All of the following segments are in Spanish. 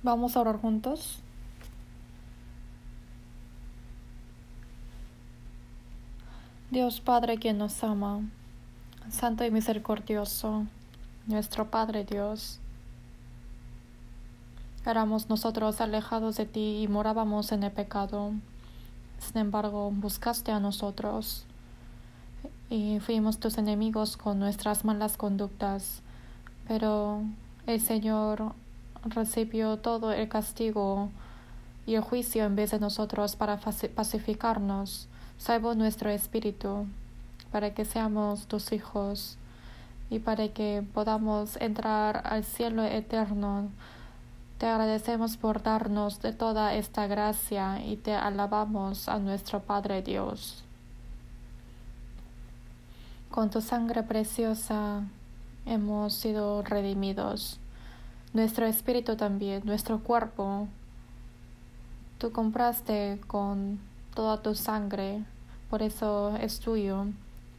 Vamos a orar juntos. Dios Padre, quien nos ama, Santo y misericordioso, nuestro Padre Dios, éramos nosotros alejados de ti y morábamos en el pecado. Sin embargo, buscaste a nosotros y fuimos tus enemigos con nuestras malas conductas. Pero el Señor recibió todo el castigo y el juicio en vez de nosotros para pacificarnos. Salvó nuestro espíritu para que seamos tus hijos y para que podamos entrar al cielo eterno. Te agradecemos por darnos de toda esta gracia y te alabamos a nuestro Padre Dios. Con tu sangre preciosa hemos sido redimidos. Nuestro espíritu también, nuestro cuerpo. Tú compraste con toda tu sangre, por eso es tuyo.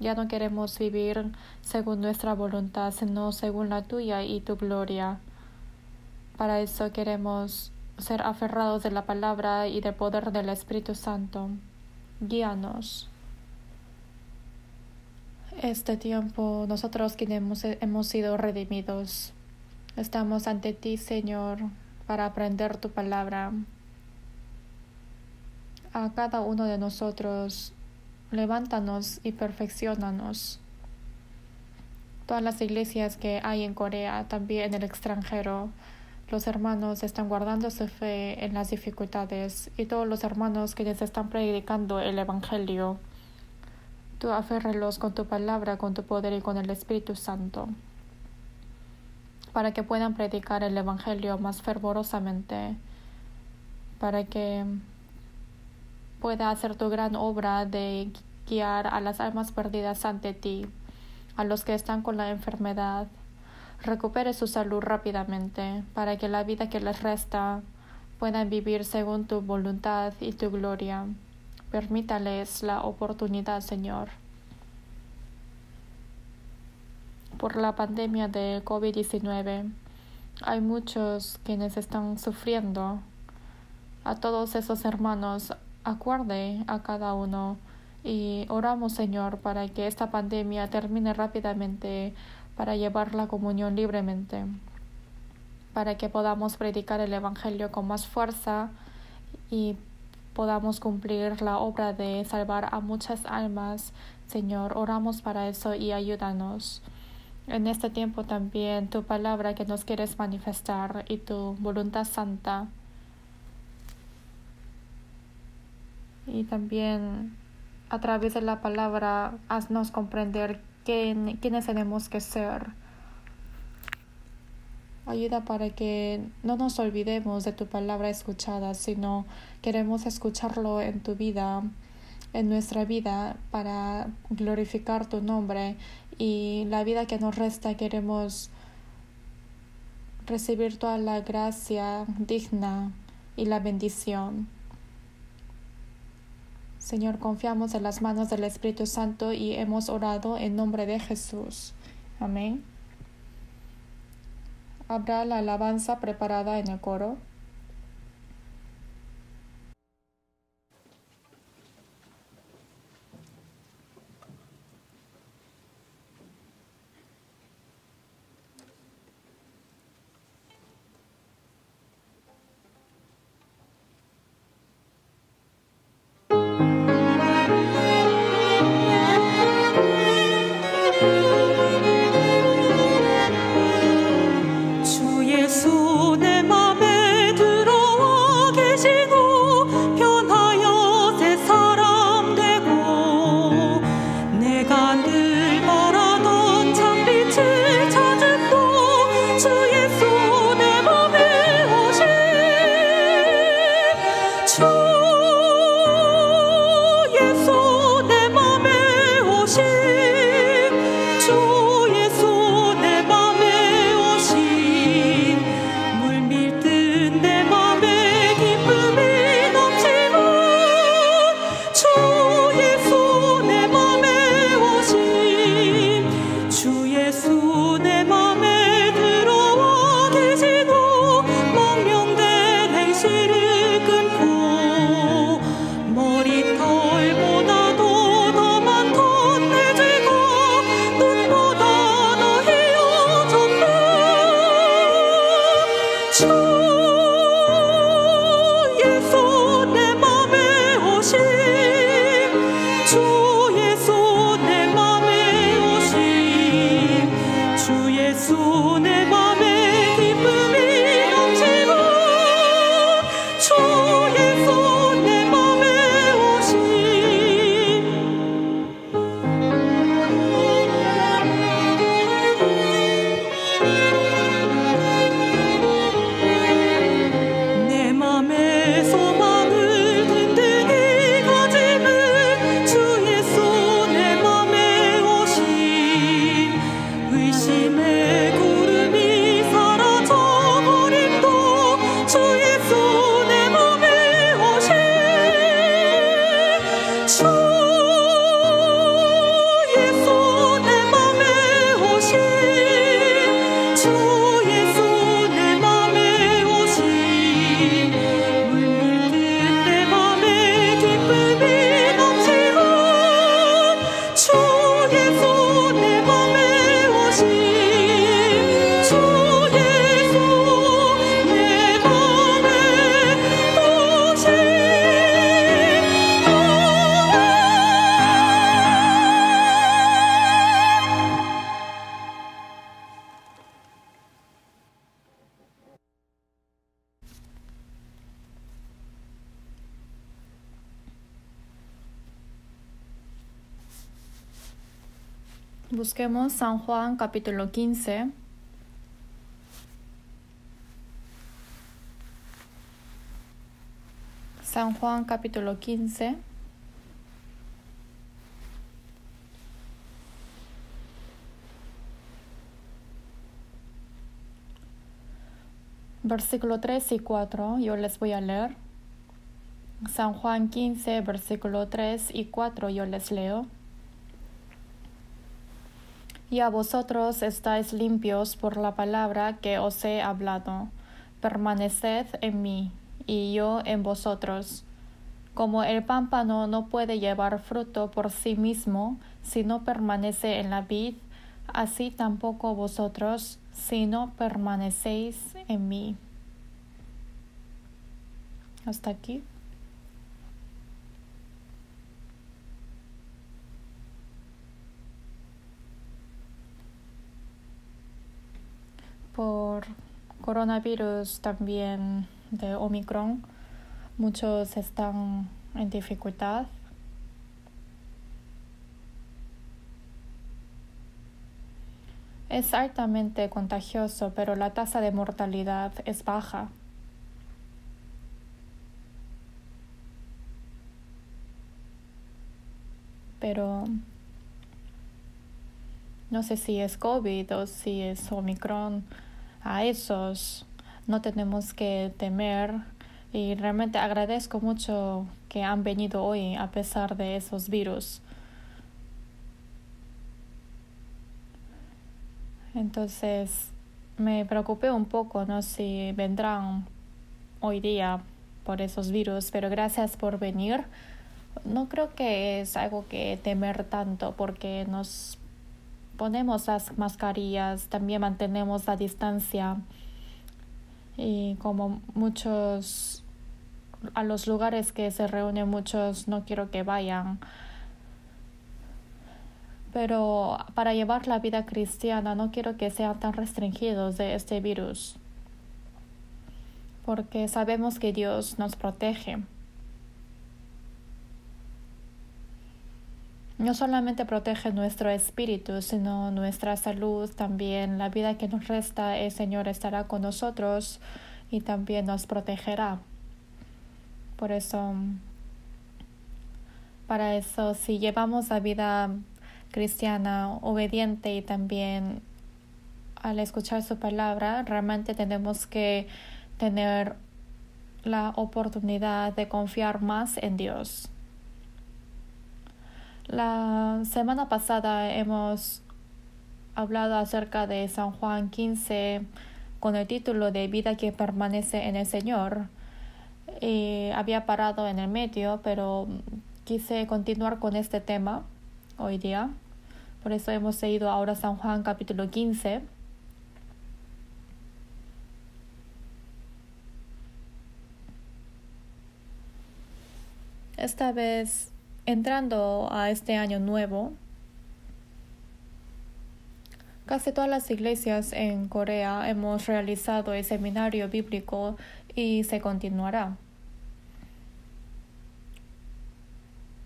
Ya no queremos vivir según nuestra voluntad, sino según la tuya y tu gloria. Para eso queremos ser aferrados de la palabra y del poder del Espíritu Santo. Guíanos. Este tiempo, nosotros quienes hemos sido redimidos, estamos ante ti, Señor, para aprender tu palabra. A cada uno de nosotros, levántanos y perfecciónanos. Todas las iglesias que hay en Corea, también en el extranjero, los hermanos están guardando su fe en las dificultades y todos los hermanos que les están predicando el Evangelio. Tú aférralos con tu palabra, con tu poder y con el Espíritu Santo, para que puedan predicar el Evangelio más fervorosamente, para que pueda hacer tu gran obra de guiar a las almas perdidas ante ti, a los que están con la enfermedad. Recupere su salud rápidamente, para que la vida que les resta puedan vivir según tu voluntad y tu gloria. Permítales la oportunidad, Señor. Por la pandemia de COVID-19, hay muchos quienes están sufriendo. A todos esos hermanos, acuerde a cada uno y oramos, Señor, para que esta pandemia termine rápidamente, para llevar la comunión libremente, para que podamos predicar el Evangelio con más fuerza y podamos cumplir la obra de salvar a muchas almas. Señor, oramos para eso y ayúdanos. En este tiempo también tu palabra que nos quieres manifestar y tu voluntad santa. Y también a través de la palabra haznos comprender quiénes tenemos que ser. Ayuda para que no nos olvidemos de tu palabra escuchada, sino queremos escucharlo en tu vida, en nuestra vida, para glorificar tu nombre. Y la vida que nos resta queremos recibir toda la gracia digna y la bendición. Señor, confiamos en las manos del Espíritu Santo y hemos orado en nombre de Jesús. Amén. Habrá la alabanza preparada en el coro. 주 예수 내 맘에 Busquemos San Juan capítulo 15. San Juan capítulo 15. Versículo 3 y 4, yo les voy a leer. San Juan 15, versículo 3 y 4, yo les leo. Y a vosotros estáis limpios por la palabra que os he hablado. Permaneced en mí, y yo en vosotros. Como el pámpano no puede llevar fruto por sí mismo si no permanece en la vid, así tampoco vosotros si no permanecéis en mí. Hasta aquí. Por coronavirus también de Omicron, muchos están en dificultad. Es altamente contagioso, pero la tasa de mortalidad es baja. Pero no sé si es COVID o si es Omicron. A esos no tenemos que temer, y realmente agradezco mucho que han venido hoy a pesar de esos virus. Entonces me preocupé un poco, ¿no? Si vendrán hoy día por esos virus, pero gracias por venir. No creo que es algo que temer tanto, porque nos ponemos las mascarillas, también mantenemos la distancia, y como muchos, a los lugares que se reúnen muchos, no quiero que vayan. Pero para llevar la vida cristiana no quiero que sean tan restringidos de este virus, porque sabemos que Dios nos protege. No solamente protege nuestro espíritu, sino nuestra salud también. La vida que nos resta, el Señor estará con nosotros y también nos protegerá. Por eso, para eso, si llevamos la vida cristiana obediente y también al escuchar su palabra, realmente tenemos que tener la oportunidad de confiar más en Dios. La semana pasada hemos hablado acerca de San Juan 15 con el título de Vida que permanece en el Señor. Y había parado en el medio, pero quise continuar con este tema hoy día. Por eso hemos leído ahora San Juan capítulo 15. Esta vez, entrando a este año nuevo, casi todas las iglesias en Corea hemos realizado el seminario bíblico y se continuará.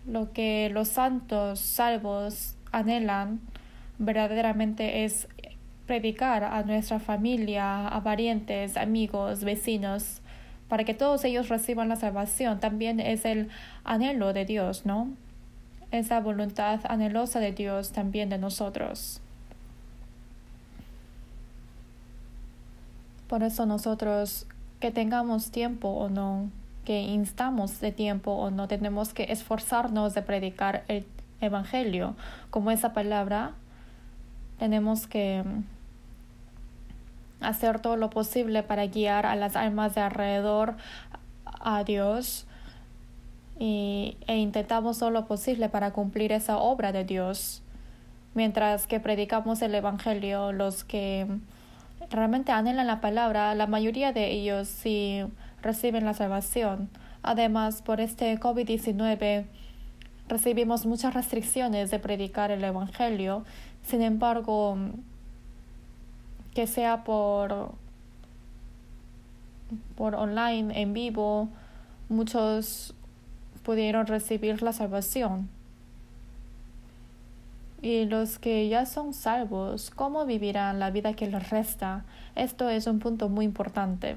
Lo que los santos salvos anhelan verdaderamente es predicar a nuestra familia, a parientes, amigos, vecinos, para que todos ellos reciban la salvación. También es el anhelo de Dios, ¿no? Esa voluntad anhelosa de Dios también de nosotros. Por eso nosotros, que tengamos tiempo o no, que instamos de tiempo o no tenemos que esforzarnos de predicar el evangelio. Como esa palabra, tenemos que hacer todo lo posible para guiar a las almas de alrededor a Dios e intentamos todo lo posible para cumplir esa obra de Dios. Mientras que predicamos el evangelio, los que realmente anhelan la palabra, la mayoría de ellos sí reciben la salvación. Además, por este COVID-19 recibimos muchas restricciones de predicar el evangelio. Sin embargo, que sea por online, en vivo, muchos pudieron recibir la salvación. Y los que ya son salvos, ¿cómo vivirán la vida que les resta? Esto es un punto muy importante.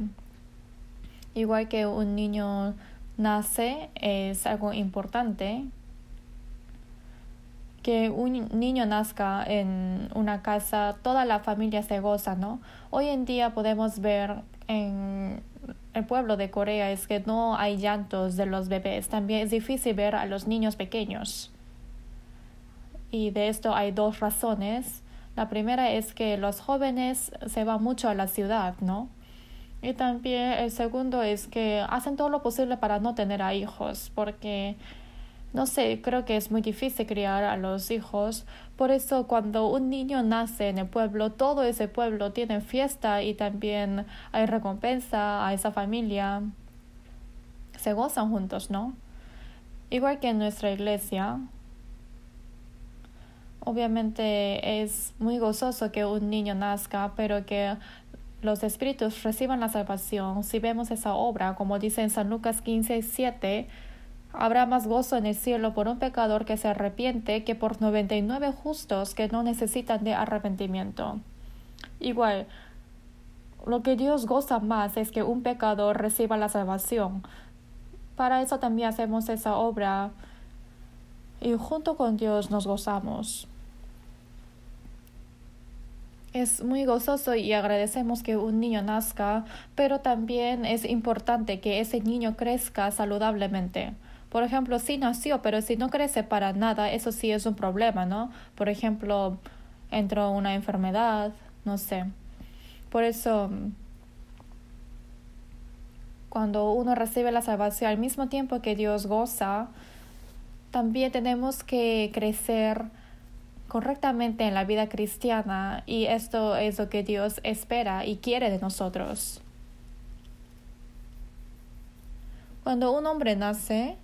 Igual que un niño nace, es algo importante. Que un niño nazca en una casa, toda la familia se goza, ¿no? Hoy en día podemos ver en el pueblo de Corea es que no hay llantos de los bebés. También es difícil ver a los niños pequeños. Y de esto hay dos razones. La primera es que los jóvenes se van mucho a la ciudad, ¿no? Y también el segundo es que hacen todo lo posible para no tener a hijos, porque, no sé, creo que es muy difícil criar a los hijos. Por eso cuando un niño nace en el pueblo, todo ese pueblo tiene fiesta y también hay recompensa a esa familia. Se gozan juntos, ¿no? Igual que en nuestra iglesia. Obviamente es muy gozoso que un niño nazca, pero que los espíritus reciban la salvación. Si vemos esa obra, como dice en San Lucas 15:7, habrá más gozo en el cielo por un pecador que se arrepiente que por 99 justos que no necesitan de arrepentimiento. Igual, lo que Dios goza más es que un pecador reciba la salvación. Para eso también hacemos esa obra y junto con Dios nos gozamos. Es muy gozoso y agradecemos que un niño nazca, pero también es importante que ese niño crezca saludablemente. Por ejemplo, sí nació, pero si no crece para nada, eso sí es un problema, ¿no? Por ejemplo, entró una enfermedad, no sé. Por eso, cuando uno recibe la salvación al mismo tiempo que Dios goza, también tenemos que crecer correctamente en la vida cristiana y esto es lo que Dios espera y quiere de nosotros. Cuando un hombre nace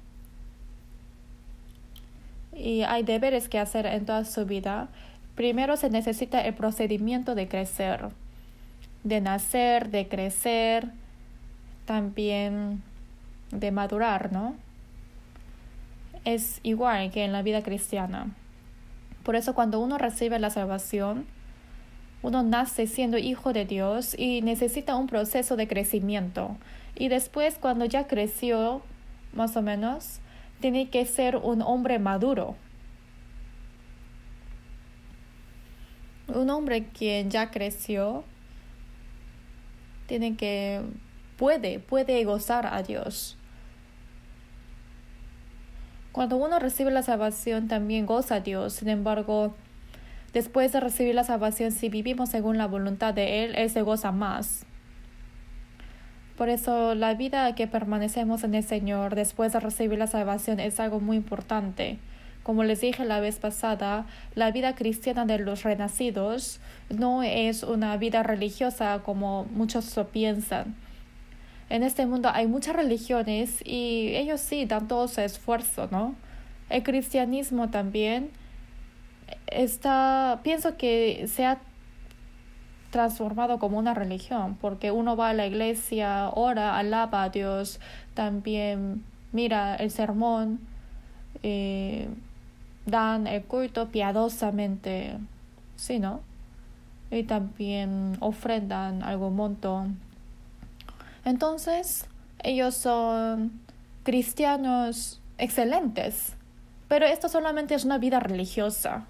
y hay deberes que hacer en toda su vida, primero se necesita el procedimiento de crecer, de nacer, de crecer, también de madurar, ¿no? Es igual que en la vida cristiana. Por eso cuando uno recibe la salvación, uno nace siendo hijo de Dios y necesita un proceso de crecimiento. Y después, cuando ya creció, más o menos, tiene que ser un hombre maduro. Un hombre quien ya creció, puede gozar a Dios. Cuando uno recibe la salvación también goza a Dios. Sin embargo, después de recibir la salvación, si vivimos según la voluntad de Él se goza más. Por eso la vida que permanecemos en el Señor después de recibir la salvación es algo muy importante. Como les dije la vez pasada, la vida cristiana de los renacidos no es una vida religiosa como muchos lo piensan. En este mundo hay muchas religiones y ellos sí dan todo su esfuerzo, ¿no? El cristianismo también pienso que se ha transformado como una religión, porque uno va a la iglesia, ora, alaba a Dios, también mira el sermón, dan el culto piadosamente, ¿sí, no? Y también ofrendan algún monto. Entonces, ellos son cristianos excelentes, pero esto solamente es una vida religiosa.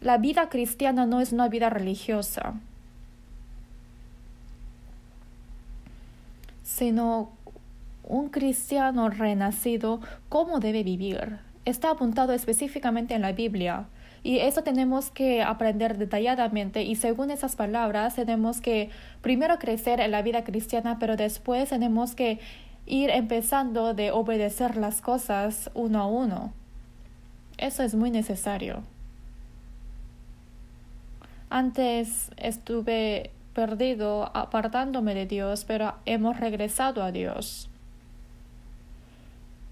La vida cristiana no es una vida religiosa, sino un cristiano renacido, ¿cómo debe vivir? Está apuntado específicamente en la Biblia. Y eso tenemos que aprender detalladamente y según esas palabras tenemos que primero crecer en la vida cristiana, pero después tenemos que ir empezando de obedecer las cosas uno a uno. Eso es muy necesario. Antes estuve perdido apartándome de Dios, pero hemos regresado a Dios.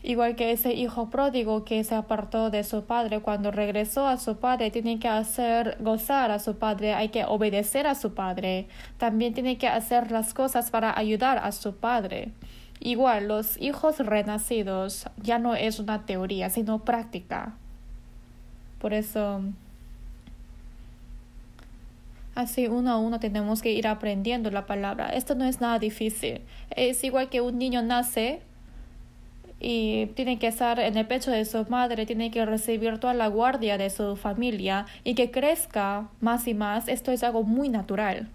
Igual que ese hijo pródigo que se apartó de su padre, cuando regresó a su padre, tiene que hacer gozar a su padre, hay que obedecer a su padre. También tiene que hacer las cosas para ayudar a su padre. Igual, los hijos renacidos ya no es una teoría, sino práctica. Por eso, así uno a uno tenemos que ir aprendiendo la palabra. Esto no es nada difícil. Es igual que un niño nace y tiene que estar en el pecho de su madre, tiene que recibir toda la guardia de su familia y que crezca más y más. Esto es algo muy natural.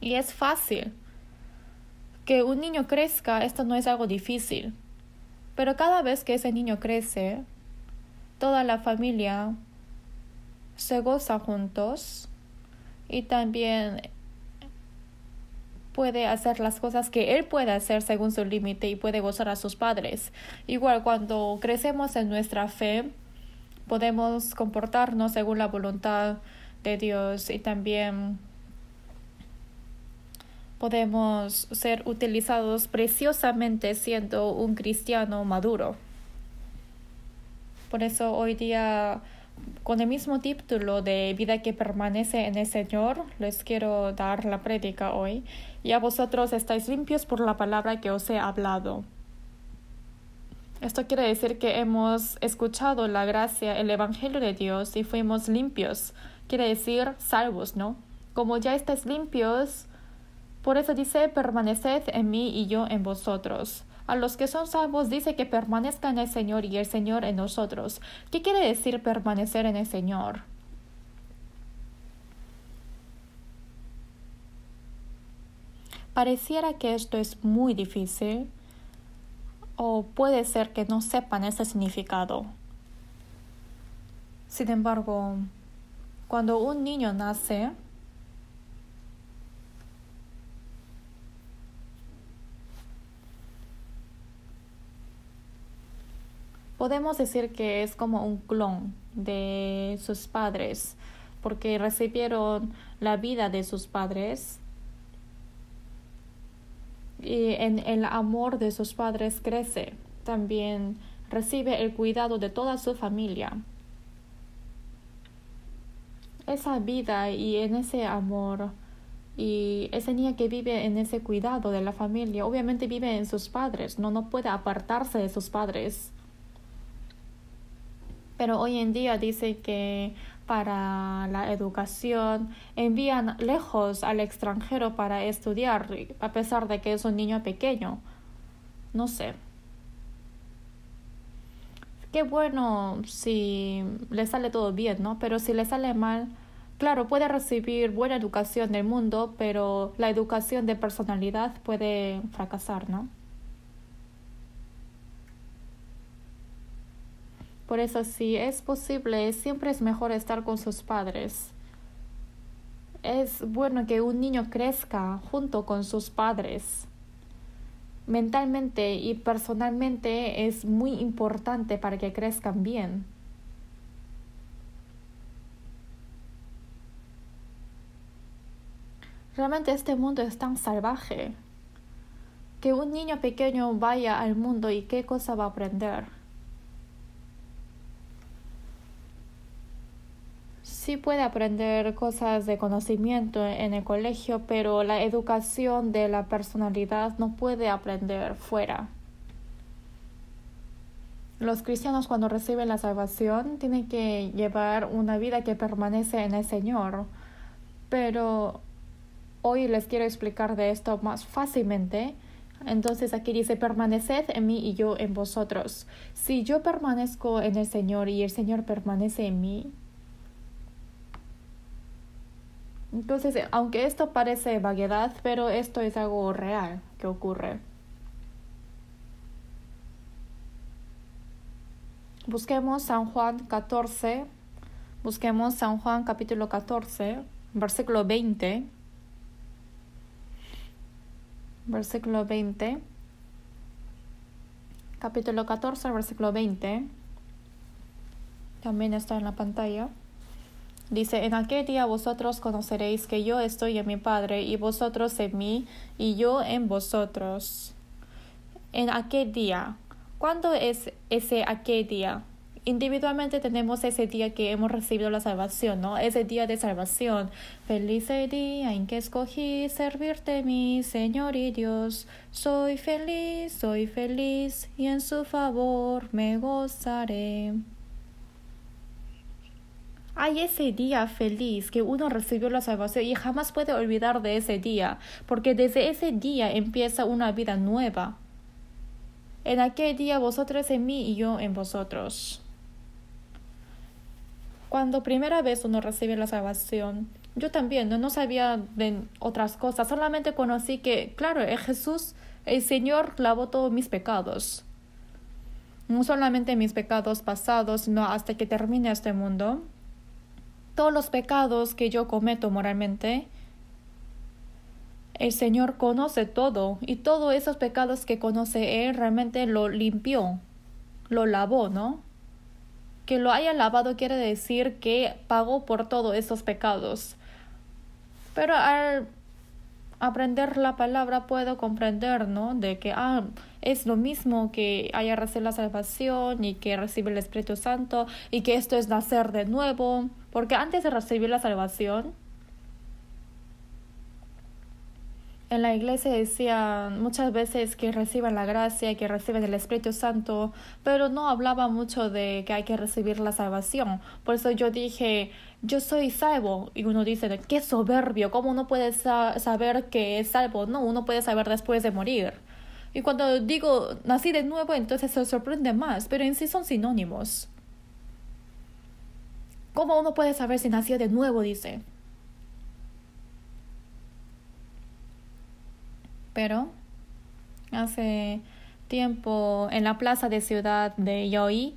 Y es fácil. Que un niño crezca, esto no es algo difícil. Pero cada vez que ese niño crece, toda la familia se goza juntos y también puede hacer las cosas que él puede hacer según su límite y puede gozar a sus padres. Igual cuando crecemos en nuestra fe, podemos comportarnos según la voluntad de Dios y también podemos ser utilizados preciosamente siendo un cristiano maduro. Por eso hoy día, con el mismo título de Vida que permanece en el Señor, les quiero dar la prédica hoy. Ya vosotros estáis limpios por la palabra que os he hablado. Esto quiere decir que hemos escuchado la gracia, el Evangelio de Dios y fuimos limpios. Quiere decir salvos, ¿no? Como ya estáis limpios, por eso dice, permaneced en mí y yo en vosotros. A los que son salvos dice que permanezcan en el Señor y el Señor en nosotros. ¿Qué quiere decir permanecer en el Señor? Pareciera que esto es muy difícil o puede ser que no sepan ese significado. Sin embargo, cuando un niño nace, podemos decir que es como un clon de sus padres, porque recibieron la vida de sus padres y en el amor de sus padres crece. También recibe el cuidado de toda su familia. Esa vida y en ese amor y ese niño que vive en ese cuidado de la familia, obviamente vive en sus padres, no puede apartarse de sus padres. Pero hoy en día dice que para la educación envían lejos al extranjero para estudiar, a pesar de que es un niño pequeño. No sé. Qué bueno si le sale todo bien, ¿no? Pero si le sale mal, claro, puede recibir buena educación del mundo, pero la educación de personalidad puede fracasar, ¿no? Por eso, si es posible, siempre es mejor estar con sus padres. Es bueno que un niño crezca junto con sus padres. Mentalmente y personalmente es muy importante para que crezcan bien. Realmente este mundo es tan salvaje que un niño pequeño vaya al mundo y qué cosa va a aprender. Sí puede aprender cosas de conocimiento en el colegio, pero la educación de la personalidad no puede aprender fuera. Los cristianos cuando reciben la salvación tienen que llevar una vida que permanece en el Señor, pero hoy les quiero explicar de esto más fácilmente. Entonces aquí dice, permaneced en mí y yo en vosotros. Si yo permanezco en el Señor y el Señor permanece en mí, entonces, aunque esto parece vaguedad, pero esto es algo real que ocurre. Busquemos San Juan 14. Busquemos San Juan capítulo 14, versículo 20. Versículo 20. Capítulo 14, versículo 20. También está en la pantalla. Dice, en aquel día vosotros conoceréis que yo estoy en mi Padre, y vosotros en mí, y yo en vosotros. En aquel día. ¿Cuándo es ese aquel día? Individualmente tenemos ese día que hemos recibido la salvación, ¿no? Ese día de salvación. Feliz el día en que escogí servirte, mi Señor y Dios. Soy feliz, y en su favor me gozaré. Hay ese día feliz que uno recibió la salvación y jamás puede olvidar de ese día, porque desde ese día empieza una vida nueva. En aquel día vosotros en mí y yo en vosotros. Cuando primera vez uno recibe la salvación, yo también no sabía de otras cosas, solamente conocí que, claro, Jesús, el Señor, lavó todos mis pecados. No solamente mis pecados pasados, sino hasta que termine este mundo. Todos los pecados que yo cometo moralmente, el Señor conoce todo, y todos esos pecados que conoce Él realmente lo limpió, lo lavó, ¿no? Que lo haya lavado quiere decir que pagó por todos esos pecados. Pero al aprender la palabra puedo comprender, ¿no? De que es lo mismo que haya recibido la salvación y que recibe el Espíritu Santo y que esto es nacer de nuevo. Porque antes de recibir la salvación, en la iglesia decían muchas veces que reciben la gracia, que reciben el Espíritu Santo, pero no hablaba mucho de que hay que recibir la salvación. Por eso yo dije, yo soy salvo. Y uno dice, qué soberbio, ¿cómo uno puede saber que es salvo? No, uno puede saber después de morir. Y cuando digo nací de nuevo, entonces se sorprende más, pero en sí son sinónimos. ¿Cómo uno puede saber si nació de nuevo? Dice. Pero hace tiempo en la plaza de ciudad de Yoi,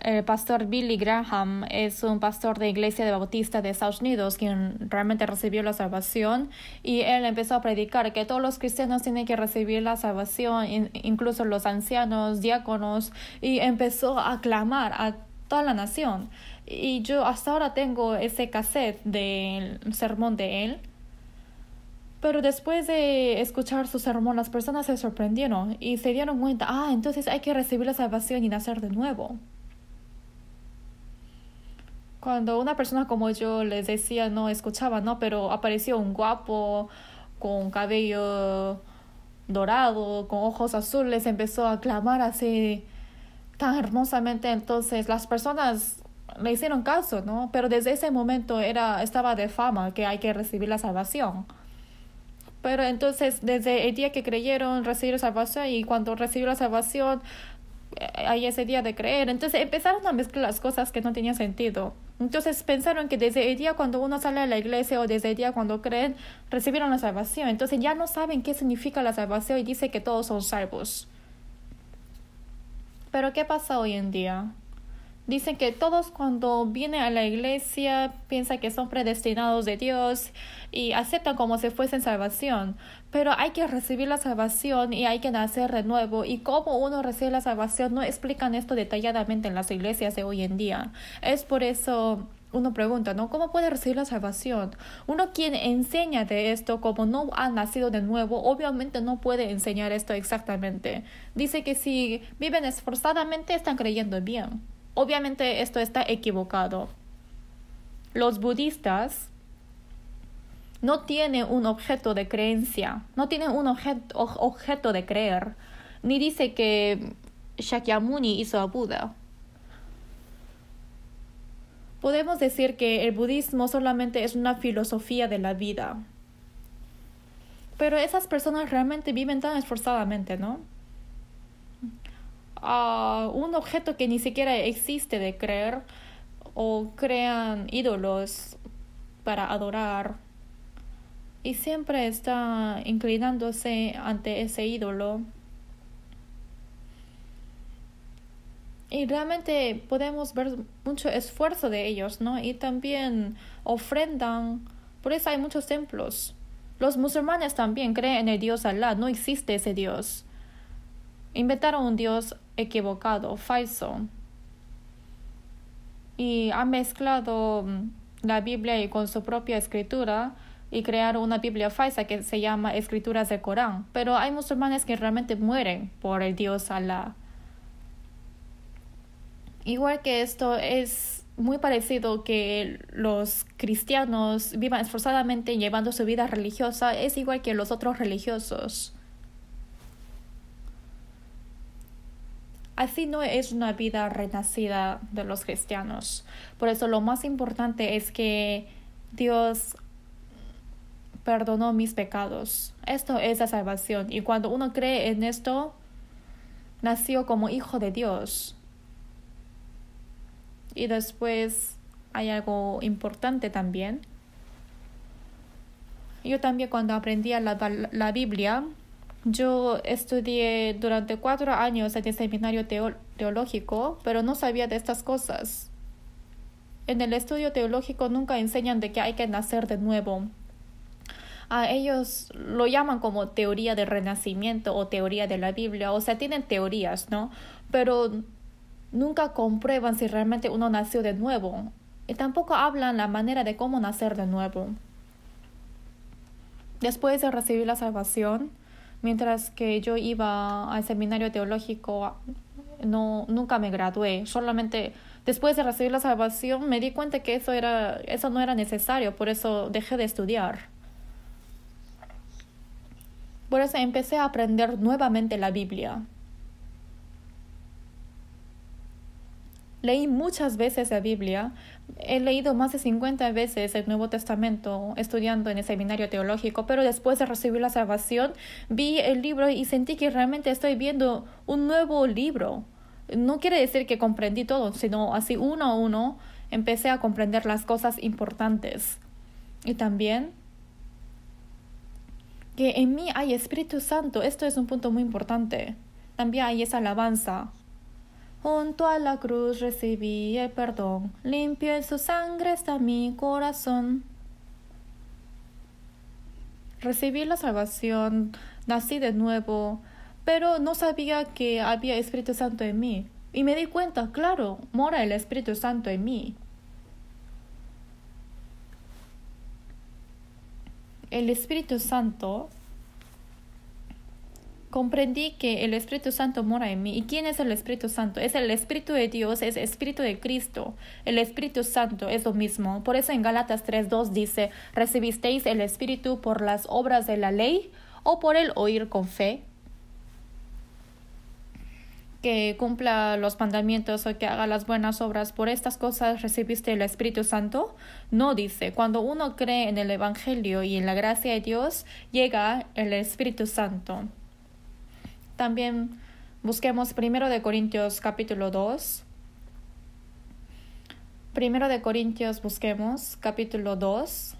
el pastor Billy Graham es un pastor de iglesia de Bautista de Estados Unidos quien realmente recibió la salvación, y él empezó a predicar que todos los cristianos tienen que recibir la salvación, incluso los ancianos, diáconos, y empezó a clamar a toda la nación. Y yo hasta ahora tengo ese cassette del sermón de él. Pero después de escuchar su sermón, las personas se sorprendieron y se dieron cuenta, entonces hay que recibir la salvación y nacer de nuevo. Cuando una persona como yo les decía, no escuchaba, ¿no? Pero apareció un guapo con cabello dorado, con ojos azules, empezó a clamar así tan hermosamente. Entonces las personas le hicieron caso, ¿no? Pero desde ese momento estaba de fama que hay que recibir la salvación. Pero entonces, desde el día que creyeron, recibir la salvación, y cuando recibió la salvación, hay ese día de creer. Entonces empezaron a mezclar las cosas que no tenían sentido. Entonces pensaron que desde el día cuando uno sale a la iglesia o desde el día cuando creen, recibieron la salvación. Entonces ya no saben qué significa la salvación y dice que todos son salvos. Pero ¿qué pasa hoy en día? Dicen que todos cuando vienen a la iglesia piensan que son predestinados de Dios y aceptan como si fuesen salvación. Pero hay que recibir la salvación y hay que nacer de nuevo. Y cómo uno recibe la salvación no explican esto detalladamente en las iglesias de hoy en día. Es por eso uno pregunta, ¿no? ¿Cómo puede recibir la salvación? Uno quien enseña de esto, como no ha nacido de nuevo, obviamente no puede enseñar esto exactamente. Dice que si viven esforzadamente están creyendo bien. Obviamente esto está equivocado. Los budistas no tienen un objeto de creencia, no tienen un objeto de creer, ni dice que Shakyamuni hizo a Buda. Podemos decir que el budismo solamente es una filosofía de la vida. Pero esas personas realmente viven tan esforzadamente, ¿no? Un objeto que ni siquiera existe de creer, o crean ídolos para adorar y siempre está inclinándose ante ese ídolo. Y realmente podemos ver mucho esfuerzo de ellos, ¿no? Y también ofrendan. Por eso hay muchos templos. Los musulmanes también creen en el Dios Alá. No existe ese Dios. Inventaron un Dios equivocado, falso. Y han mezclado la Biblia y con su propia escritura y crearon una Biblia falsa que se llama Escrituras del Corán. Pero hay musulmanes que realmente mueren por el Dios Alá. Igual que esto es muy parecido que los cristianos vivan esforzadamente llevando su vida religiosa, es igual que los otros religiosos. Así no es una vida renacida de los cristianos. Por eso lo más importante es que Dios perdonó mis pecados. Esto es la salvación. Y cuando uno cree en esto, nació como hijo de Dios. Y después hay algo importante también. Yo también cuando aprendí la Biblia, yo estudié durante 4 años en el seminario teológico, pero no sabía de estas cosas. En el estudio teológico nunca enseñan de que hay que nacer de nuevo. Ellos lo llaman como teoría del renacimiento o teoría de la Biblia, o sea, tienen teorías, ¿no? Pero nunca comprueban si realmente uno nació de nuevo. Y tampoco hablan la manera de cómo nacer de nuevo. Después de recibir la salvación, mientras que yo iba al seminario teológico, nunca me gradué. Solamente después de recibir la salvación me di cuenta que eso no era necesario, por eso dejé de estudiar. Por eso empecé a aprender nuevamente la Biblia. Leí muchas veces la Biblia. He leído más de 50 veces el Nuevo Testamento estudiando en el seminario teológico, pero después de recibir la salvación vi el libro y sentí que realmente estoy viendo un nuevo libro. No quiere decir que comprendí todo, sino así uno a uno empecé a comprender las cosas importantes. Y también que en mí hay Espíritu Santo. Esto es un punto muy importante. También hay esa alabanza. Junto a la cruz recibí el perdón, limpio en su sangre está mi corazón. Recibí la salvación, nací de nuevo, pero no sabía que había Espíritu Santo en mí. Y me di cuenta, claro, mora el Espíritu Santo en mí. El Espíritu Santo, comprendí que el Espíritu Santo mora en mí. ¿Y quién es el Espíritu Santo? Es el Espíritu de Dios, es el Espíritu de Cristo. El Espíritu Santo es lo mismo. Por eso en Gálatas 3:2 dice, ¿recibisteis el Espíritu por las obras de la ley o por el oír con fe? Que cumpla los mandamientos o que haga las buenas obras, por estas cosas recibiste el Espíritu Santo. No dice, cuando uno cree en el Evangelio y en la gracia de Dios, llega el Espíritu Santo. También busquemos 1 Corintios capítulo 2. 1 Corintios busquemos capítulo 2.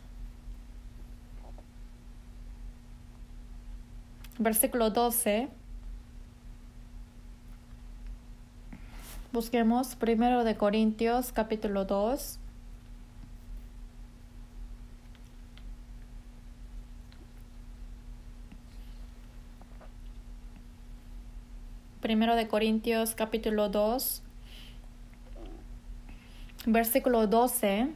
Versículo 12. Busquemos 1 Corintios capítulo 2. Primero de Corintios capítulo 2, versículo 12.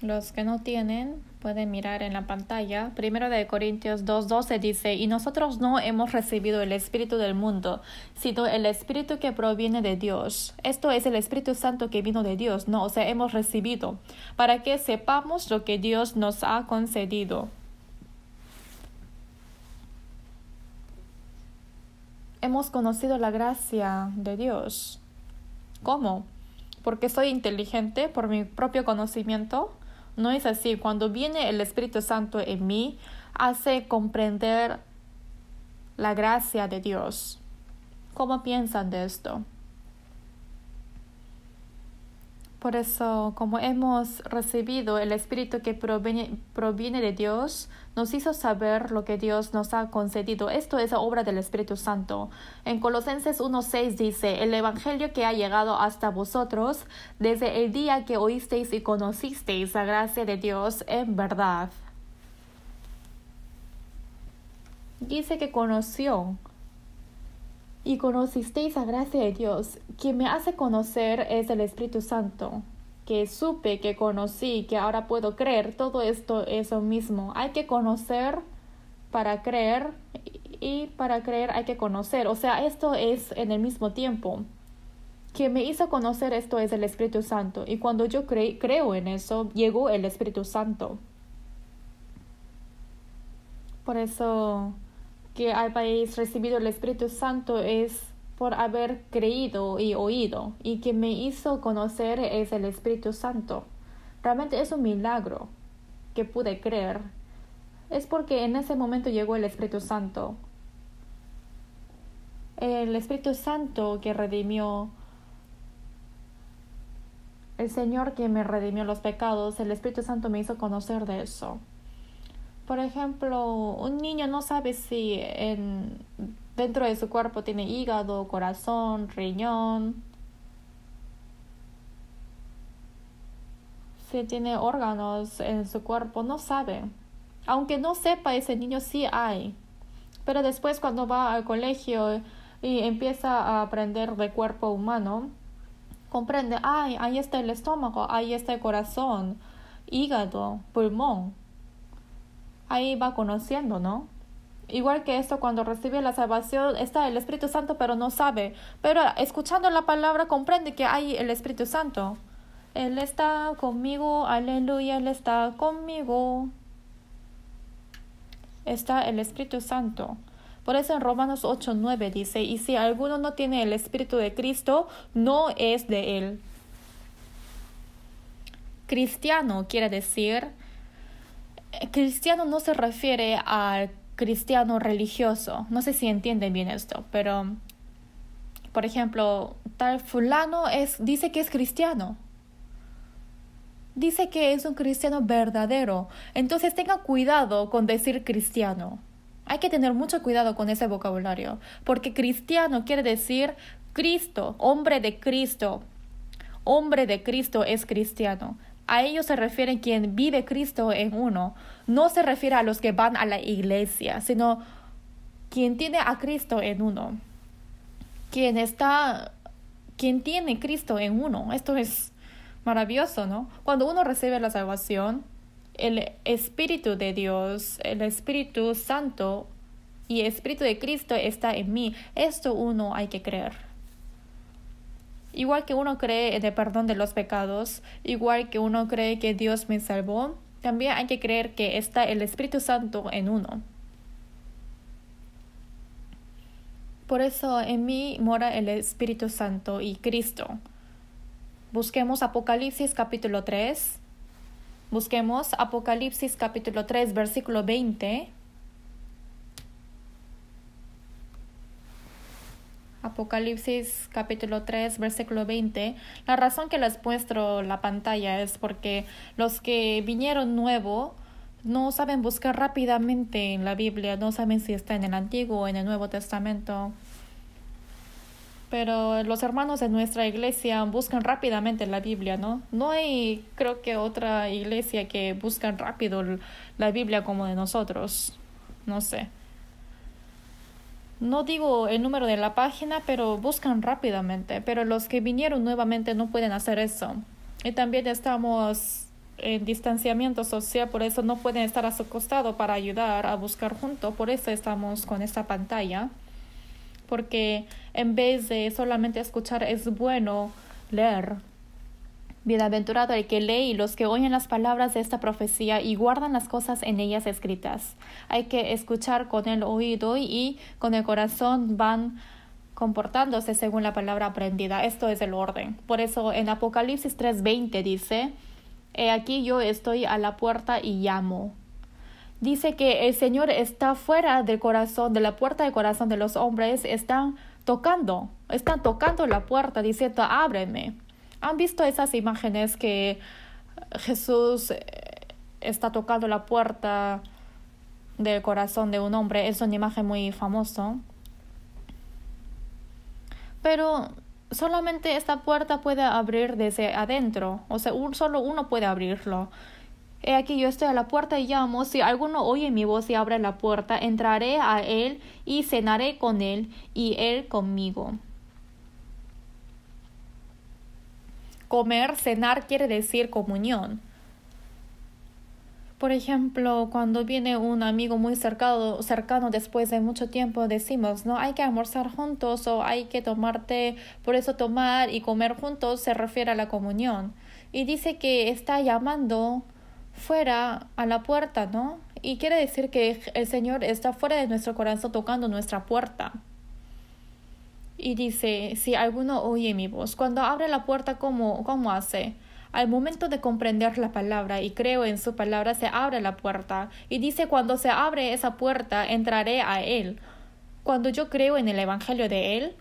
Los que no tienen pueden mirar en la pantalla. Primero de Corintios 2:12 dice, y nosotros no hemos recibido el Espíritu del mundo, sino el Espíritu que proviene de Dios. Esto es el Espíritu Santo que vino de Dios, ¿no? O sea, hemos recibido, para que sepamos lo que Dios nos ha concedido. Hemos conocido la gracia de Dios. ¿Cómo? ¿Porque soy inteligente por mi propio conocimiento? No es así. Cuando viene el Espíritu Santo en mí, hace comprender la gracia de Dios. ¿Cómo piensan de esto? Por eso, como hemos recibido el Espíritu que proviene de Dios, nos hizo saber lo que Dios nos ha concedido. Esto es obra del Espíritu Santo. En Colosenses 1:6 dice, el Evangelio que ha llegado hasta vosotros desde el día que oísteis y conocisteis la gracia de Dios en verdad. Dice que conoció y conocisteis la gracia de Dios. Quien me hace conocer es el Espíritu Santo, que supe, que conocí, que ahora puedo creer. Todo esto es lo mismo. Hay que conocer para creer y para creer hay que conocer. O sea, esto es en el mismo tiempo. Quien me hizo conocer esto es el Espíritu Santo. Y cuando yo creo en eso, llegó el Espíritu Santo. Por eso que habéis recibido el Espíritu Santo es por haber creído y oído, y que me hizo conocer es el Espíritu Santo. Realmente es un milagro que pude creer. Es porque en ese momento llegó el Espíritu Santo. El Espíritu Santo que redimió, el Señor que me redimió los pecados, el Espíritu Santo me hizo conocer de eso. Por ejemplo, un niño no sabe si dentro de su cuerpo tiene hígado, corazón, riñón, si tiene órganos en su cuerpo, no sabe. Aunque no sepa, ese niño sí hay. Pero después cuando va al colegio y empieza a aprender de cuerpo humano, comprende, ahí está el estómago, ahí está el corazón, hígado, pulmón. Ahí va conociendo, ¿no? Igual que esto, cuando recibe la salvación, está el Espíritu Santo, pero no sabe. Pero escuchando la palabra, comprende que hay el Espíritu Santo. Él está conmigo, aleluya, Él está conmigo. Está el Espíritu Santo. Por eso en Romanos 8:9 dice, y si alguno no tiene el Espíritu de Cristo, no es de Él. Cristiano quiere decir, cristiano no se refiere al cristiano religioso. No sé si entienden bien esto, pero por ejemplo, tal fulano dice que es cristiano. Dice que es un cristiano verdadero. Entonces tengan cuidado con decir cristiano. Hay que tener mucho cuidado con ese vocabulario, porque cristiano quiere decir Cristo, hombre de Cristo. Hombre de Cristo es cristiano. A ellos se refiere quien vive Cristo en uno. No se refiere a los que van a la iglesia, sino quien tiene a Cristo en uno. Quien tiene Cristo en uno. Esto es maravilloso, ¿no? Cuando uno recibe la salvación, el Espíritu de Dios, el Espíritu Santo y el Espíritu de Cristo está en mí. Esto uno hay que creer. Igual que uno cree en el perdón de los pecados, igual que uno cree que Dios me salvó, también hay que creer que está el Espíritu Santo en uno. Por eso en mí mora el Espíritu Santo y Cristo. Busquemos Apocalipsis capítulo 3. Busquemos Apocalipsis capítulo 3, versículo 20. Apocalipsis capítulo 3, versículo 20. La razón que les muestro la pantalla es porque los que vinieron nuevo no saben buscar rápidamente en la Biblia, no saben si está en el Antiguo o en el Nuevo Testamento. Pero los hermanos de nuestra iglesia buscan rápidamente la Biblia, ¿no? No hay, creo que otra iglesia que buscan rápido la Biblia como de nosotros. No sé. No digo el número de la página, pero buscan rápidamente. Pero los que vinieron nuevamente no pueden hacer eso. Y también estamos en distanciamiento social, por eso no pueden estar a su costado para ayudar a buscar juntos. Por eso estamos con esta pantalla. Porque en vez de solamente escuchar, es bueno leer. Bienaventurado el que lee y los que oyen las palabras de esta profecía y guardan las cosas en ellas escritas. Hay que escuchar con el oído y con el corazón van comportándose según la palabra aprendida. Esto es el orden. Por eso en Apocalipsis 3:20 dice, he aquí yo estoy a la puerta y llamo. Dice que el Señor está fuera del corazón, de la puerta del corazón de los hombres, están tocando la puerta diciendo, ábreme. ¿Han visto esas imágenes que Jesús está tocando la puerta del corazón de un hombre? Es una imagen muy famosa. Pero solamente esta puerta puede abrir desde adentro. O sea, solo uno puede abrirlo. He aquí yo estoy a la puerta y llamo. Si alguno oye mi voz y abre la puerta, entraré a él y cenaré con él y él conmigo. Comer, cenar quiere decir comunión. Por ejemplo, cuando viene un amigo muy cercano después de mucho tiempo, decimos, no, hay que almorzar juntos o hay que tomar té. Por eso tomar y comer juntos se refiere a la comunión. Y dice que está llamando fuera a la puerta, ¿no? Y quiere decir que el Señor está fuera de nuestro corazón tocando nuestra puerta. Y dice, si alguno oye mi voz, cuando abre la puerta, ¿cómo hace? Al momento de comprender la palabra y creo en su palabra, se abre la puerta. Y dice, cuando se abre esa puerta, entraré a él. Cuando yo creo en el evangelio de él,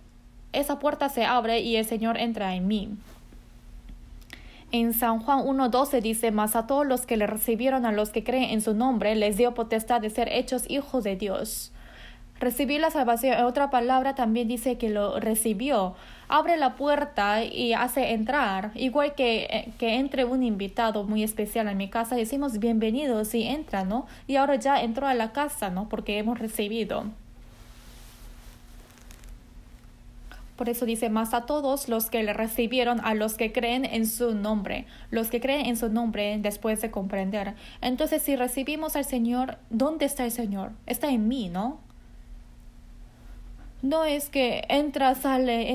esa puerta se abre y el Señor entra en mí. En San Juan 1:12 dice, mas a todos los que le recibieron, a los que creen en su nombre, les dio potestad de ser hechos hijos de Dios. Recibir la salvación, en otra palabra también dice que lo recibió. Abre la puerta y hace entrar. Igual que entre un invitado muy especial a mi casa, decimos bienvenidos y entra, ¿no? Y ahora ya entró a la casa, ¿no? Porque hemos recibido. Por eso dice, más a todos los que le recibieron, a los que creen en su nombre. Los que creen en su nombre después de comprender. Entonces, si recibimos al Señor, ¿dónde está el Señor? Está en mí, ¿no? No es que entra, sale,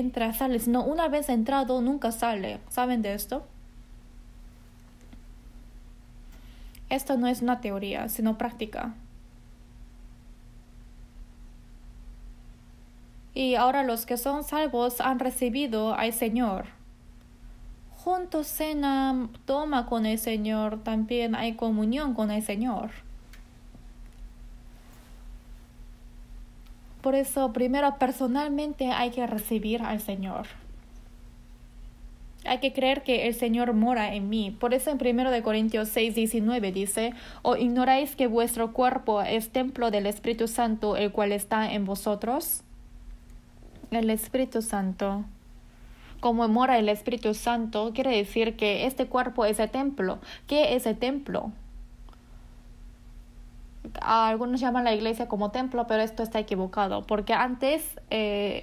sino una vez entrado nunca sale. ¿Saben de esto? Esto no es una teoría, sino práctica. Y ahora los que son salvos han recibido al Señor. Juntos cena, toma con el Señor, también hay comunión con el Señor. Por eso, primero personalmente hay que recibir al Señor. Hay que creer que el Señor mora en mí. Por eso en 1 Corintios 6:19 dice, ¿o ignoráis que vuestro cuerpo es templo del Espíritu Santo, el cual está en vosotros? El Espíritu Santo. Como mora el Espíritu Santo, quiere decir que este cuerpo es el templo. ¿Qué es el templo? Algunos llaman la iglesia como templo, pero esto está equivocado, porque antes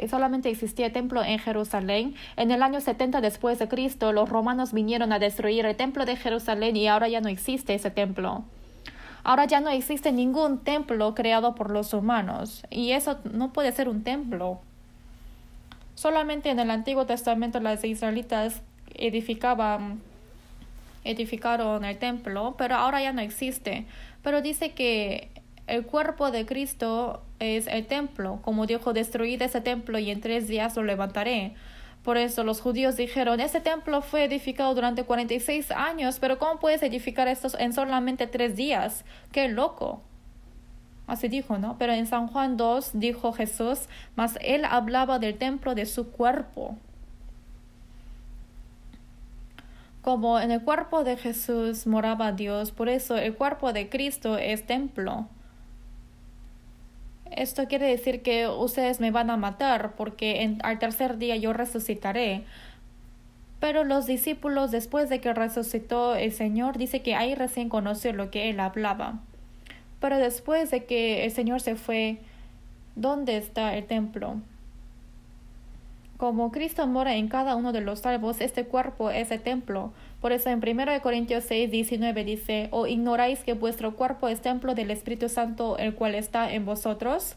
solamente existía templo en Jerusalén. En el año 70 después de Cristo, los romanos vinieron a destruir el templo de Jerusalén y ahora ya no existe ese templo. Ahora ya no existe ningún templo creado por los humanos, y eso no puede ser un templo. Solamente en el Antiguo Testamento los israelitas edificaron el templo, pero ahora ya no existe. Pero dice que el cuerpo de Cristo es el templo. Como dijo, destruid ese templo y en 3 días lo levantaré. Por eso los judíos dijeron, ese templo fue edificado durante 46 años, pero ¿cómo puedes edificar esto en solamente 3 días? ¡Qué loco! Así dijo, ¿no? Pero en San Juan 2 dijo Jesús, mas él hablaba del templo de su cuerpo. Como en el cuerpo de Jesús moraba Dios, por eso el cuerpo de Cristo es templo. Esto quiere decir que ustedes me van a matar porque al 3er día yo resucitaré. Pero los discípulos, después de que resucitó el Señor, dice que ahí recién conoció lo que él hablaba. Pero después de que el Señor se fue, ¿dónde está el templo? Como Cristo mora en cada uno de los salvos, este cuerpo es el templo. Por eso en 1 Corintios 6:19 dice, ¿o ignoráis que vuestro cuerpo es templo del Espíritu Santo, el cual está en vosotros?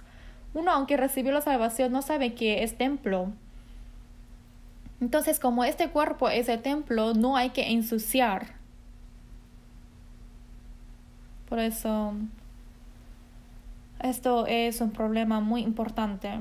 Uno, aunque recibió la salvación, no sabe que es templo. Entonces, como este cuerpo es el templo, no hay que ensuciar. Por eso, esto es un problema muy importante.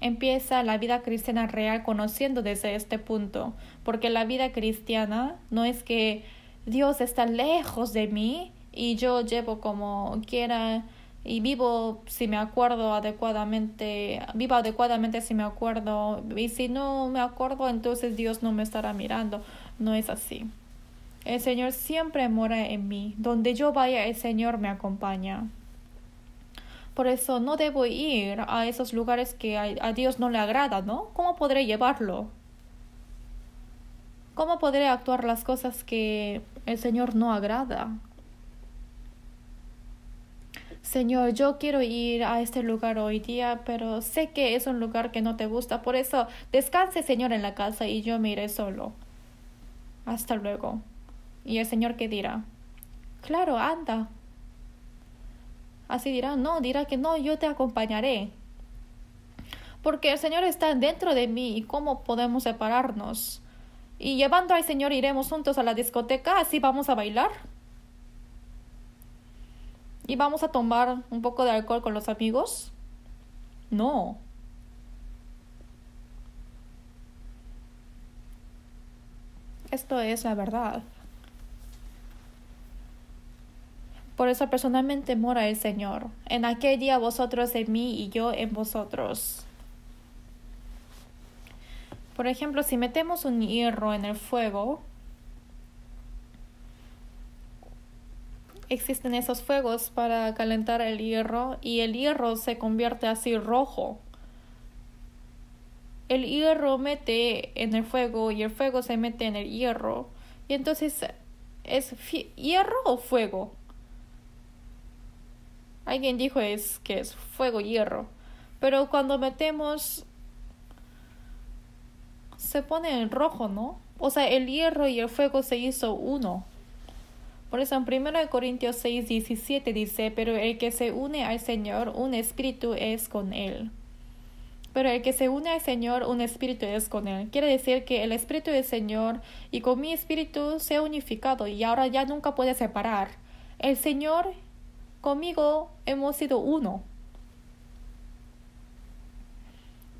Empieza la vida cristiana real conociendo desde este punto, porque la vida cristiana no es que Dios está lejos de mí y yo llevo como quiera y vivo si me acuerdo adecuadamente, vivo adecuadamente si me acuerdo, y si no me acuerdo, entonces Dios no me estará mirando. No es así. El Señor siempre mora en mí. Donde yo vaya, el Señor me acompaña. Por eso no debo ir a esos lugares que a Dios no le agrada, ¿no? ¿Cómo podré llevarlo? ¿Cómo podré actuar las cosas que el Señor no agrada? Señor, yo quiero ir a este lugar hoy día, pero sé que es un lugar que no te gusta. Por eso, descanse, Señor, en la casa y yo me iré solo. Hasta luego. ¿Y el Señor qué dirá? Claro, anda. Así dirá, no, dirá que no, yo te acompañaré. Porque el Señor está dentro de mí y cómo podemos separarnos. Y llevando al Señor iremos juntos a la discoteca, así vamos a bailar. ¿Y vamos a tomar un poco de alcohol con los amigos? No. Esto es la verdad. Por eso personalmente mora el Señor. En aquel día vosotros en mí y yo en vosotros. Por ejemplo, si metemos un hierro en el fuego, existen esos fuegos para calentar el hierro y el hierro se convierte así rojo. El hierro mete en el fuego y el fuego se mete en el hierro. Y entonces, ¿es hierro o fuego? Alguien dijo que es fuego, hierro. Pero cuando metemos, se pone en rojo, ¿no? O sea, el hierro y el fuego se hizo uno. Por eso en 1 Corintios 6:17 dice, pero el que se une al Señor, un espíritu es con él. Pero el que se une al Señor, un espíritu es con él. Quiere decir que el espíritu del Señor y con mi espíritu se ha unificado y ahora ya nunca puede separar. El Señor conmigo hemos sido uno.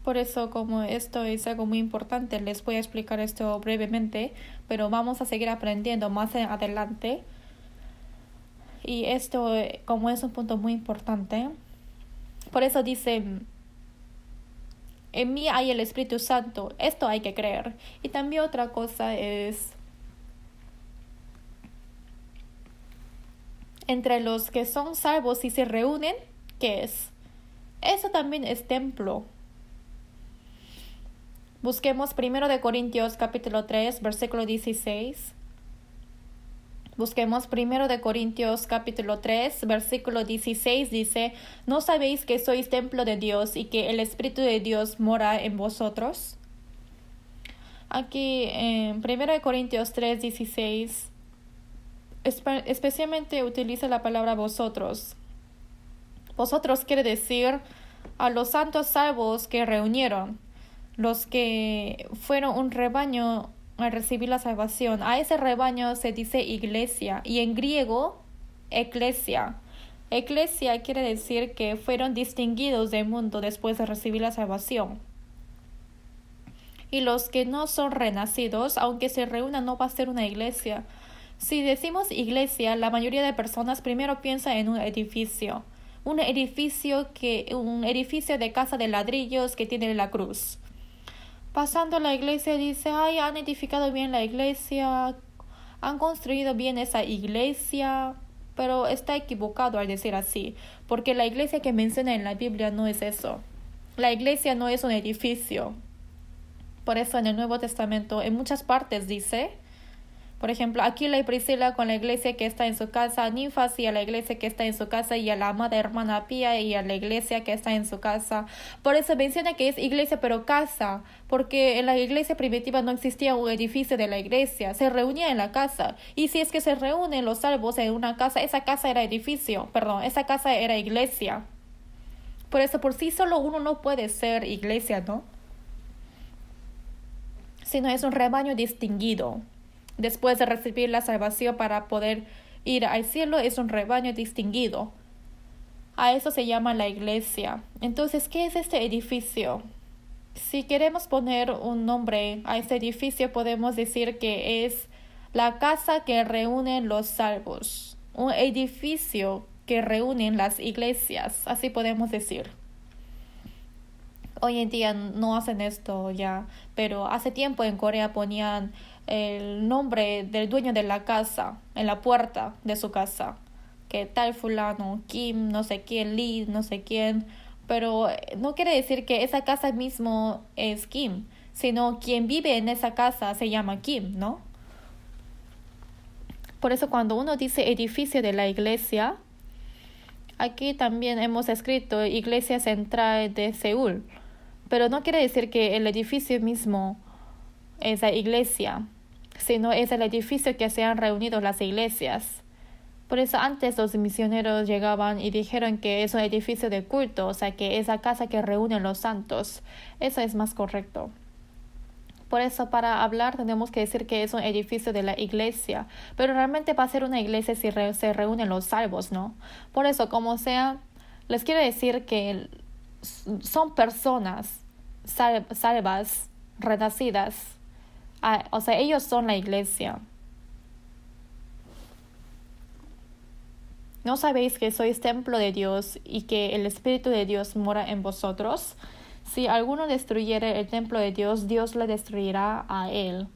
Por eso, como esto es algo muy importante, les voy a explicar esto brevemente, pero vamos a seguir aprendiendo más adelante. Y esto, como es un punto muy importante, por eso dice, en mí hay el Espíritu Santo, esto hay que creer. Y también otra cosa es, entre los que son salvos y se reúnen, ¿qué es? Eso también es templo. Busquemos 1 Corintios capítulo 3, versículo 16. Busquemos 1 Corintios capítulo 3, versículo 16, dice, ¿no sabéis que sois templo de Dios y que el Espíritu de Dios mora en vosotros? Aquí en 1 Corintios 3, 16, especialmente utiliza la palabra vosotros. Vosotros quiere decir a los santos salvos que reunieron, los que fueron un rebaño a recibir la salvación. A ese rebaño se dice iglesia y en griego eclesia. Eclesia quiere decir que fueron distinguidos del mundo después de recibir la salvación. Y los que no son renacidos, aunque se reúnan, no va a ser una iglesia. Si decimos iglesia, la mayoría de personas primero piensa en un edificio. Un edificio de casa de ladrillos que tiene la cruz. Pasando la iglesia dice, ay, han edificado bien la iglesia, han construido bien esa iglesia, pero está equivocado al decir así, porque la iglesia que menciona en la Biblia no es eso. La iglesia no es un edificio. Por eso en el Nuevo Testamento en muchas partes dice, por ejemplo, Aquila y Priscila con la iglesia que está en su casa, Ninfas y a la iglesia que está en su casa, y a la amada hermana Pía y a la iglesia que está en su casa. Por eso menciona que es iglesia pero casa, porque en la iglesia primitiva no existía un edificio de la iglesia, se reunía en la casa. Y si es que se reúnen los salvos en una casa, esa casa era esa casa era iglesia. Por eso por sí solo uno no puede ser iglesia, ¿no? Sino es un rebaño distinguido. Después de recibir la salvación para poder ir al cielo, es un rebaño distinguido. A eso se llama la iglesia. Entonces, ¿qué es este edificio? Si queremos poner un nombre a este edificio, podemos decir que es la casa que reúne los salvos. Un edificio que reúnen las iglesias, así podemos decir. Hoy en día no hacen esto ya, pero hace tiempo en Corea ponían el nombre del dueño de la casa en la puerta de su casa, que tal fulano, Kim, no sé quién, Lee, no sé quién, pero no quiere decir que esa casa mismo es Kim, sino quien vive en esa casa se llama Kim, ¿no? Por eso cuando uno dice edificio de la iglesia, aquí también hemos escrito Iglesia Central de Seúl, pero no quiere decir que el edificio mismo es la iglesia, sino es el edificio que se han reunido las iglesias. Por eso antes los misioneros llegaban y dijeron que es un edificio de culto, o sea que es la casa que reúne los santos. Eso es más correcto. Por eso para hablar tenemos que decir que es un edificio de la iglesia, pero realmente va a ser una iglesia si se reúnen los salvos, ¿no? Por eso, como sea, les quiero decir que son personas salvas, renacidas, o sea, ellos son la iglesia. ¿No sabéis que sois templo de Dios y que el Espíritu de Dios mora en vosotros? Si alguno destruyere el templo de Dios, Dios le destruirá a él.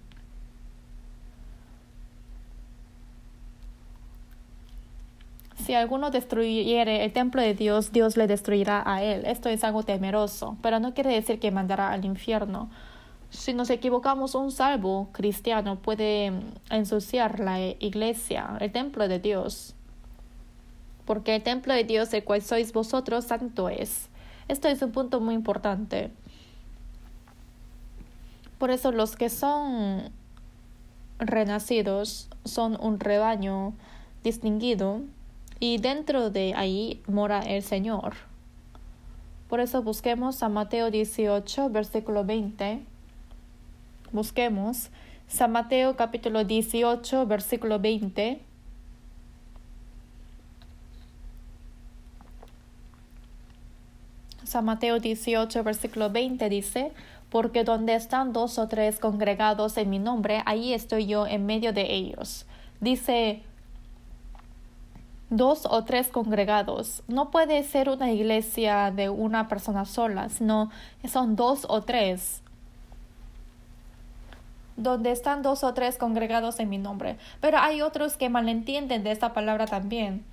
Si alguno destruyere el templo de Dios, Dios le destruirá a él. Esto es algo temeroso, pero no quiere decir que mandará al infierno. Si nos equivocamos, un salvo cristiano puede ensuciar la iglesia, el templo de Dios. Porque el templo de Dios, el cual sois vosotros, santo es. Esto es un punto muy importante. Por eso los que son renacidos son un rebaño distinguido y dentro de ahí mora el Señor. Por eso busquemos San Mateo 18, versículo 20. Busquemos San Mateo capítulo 18, versículo 20. San Mateo 18, versículo 20 dice: porque donde están 2 o 3 congregados en mi nombre, ahí estoy yo en medio de ellos. Dice 2 o 3 congregados. No puede ser una iglesia de una persona sola, sino son 2 o 3. Donde están 2 o 3 congregados en mi nombre. Pero hay otros que malentienden de esta palabra también.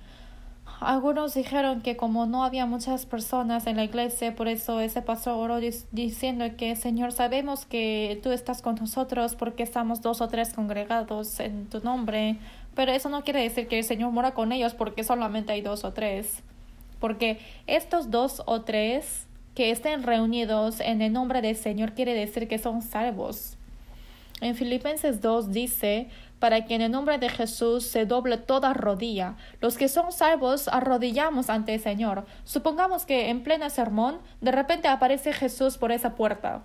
Algunos dijeron que como no había muchas personas en la iglesia, por eso ese pastor oró diciendo que Señor, sabemos que tú estás con nosotros porque estamos 2 o 3 congregados en tu nombre, pero eso no quiere decir que el Señor mora con ellos porque solamente hay 2 o 3, porque estos 2 o 3 que estén reunidos en el nombre del Señor quiere decir que son salvos. En Filipenses 2 dice: para que en el nombre de Jesús se doble toda rodilla. Los que son salvos arrodillamos ante el Señor. Supongamos que en pleno sermón de repente aparece Jesús por esa puerta.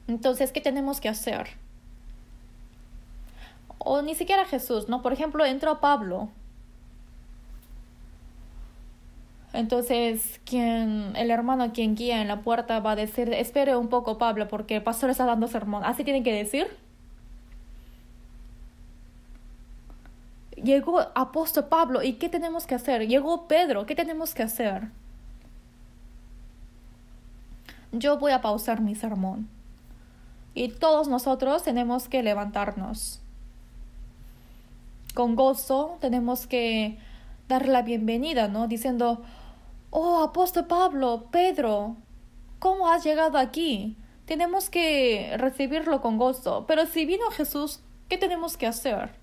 Entonces, ¿qué tenemos que hacer? O ni siquiera Jesús, ¿no? Por ejemplo, entró Pablo. Entonces, el hermano quien guía en la puerta va a decir: espere un poco, Pablo, porque el pastor está dando sermón. ¿Así tienen que decir? Llegó apóstol Pablo, ¿y qué tenemos que hacer? Llegó Pedro, ¿qué tenemos que hacer? Yo voy a pausar mi sermón. Y todos nosotros tenemos que levantarnos. Con gozo tenemos que dar la bienvenida, ¿no? Diciendo: oh, apóstol Pablo, Pedro, ¿cómo has llegado aquí? Tenemos que recibirlo con gozo. Pero si vino Jesús, ¿qué tenemos que hacer?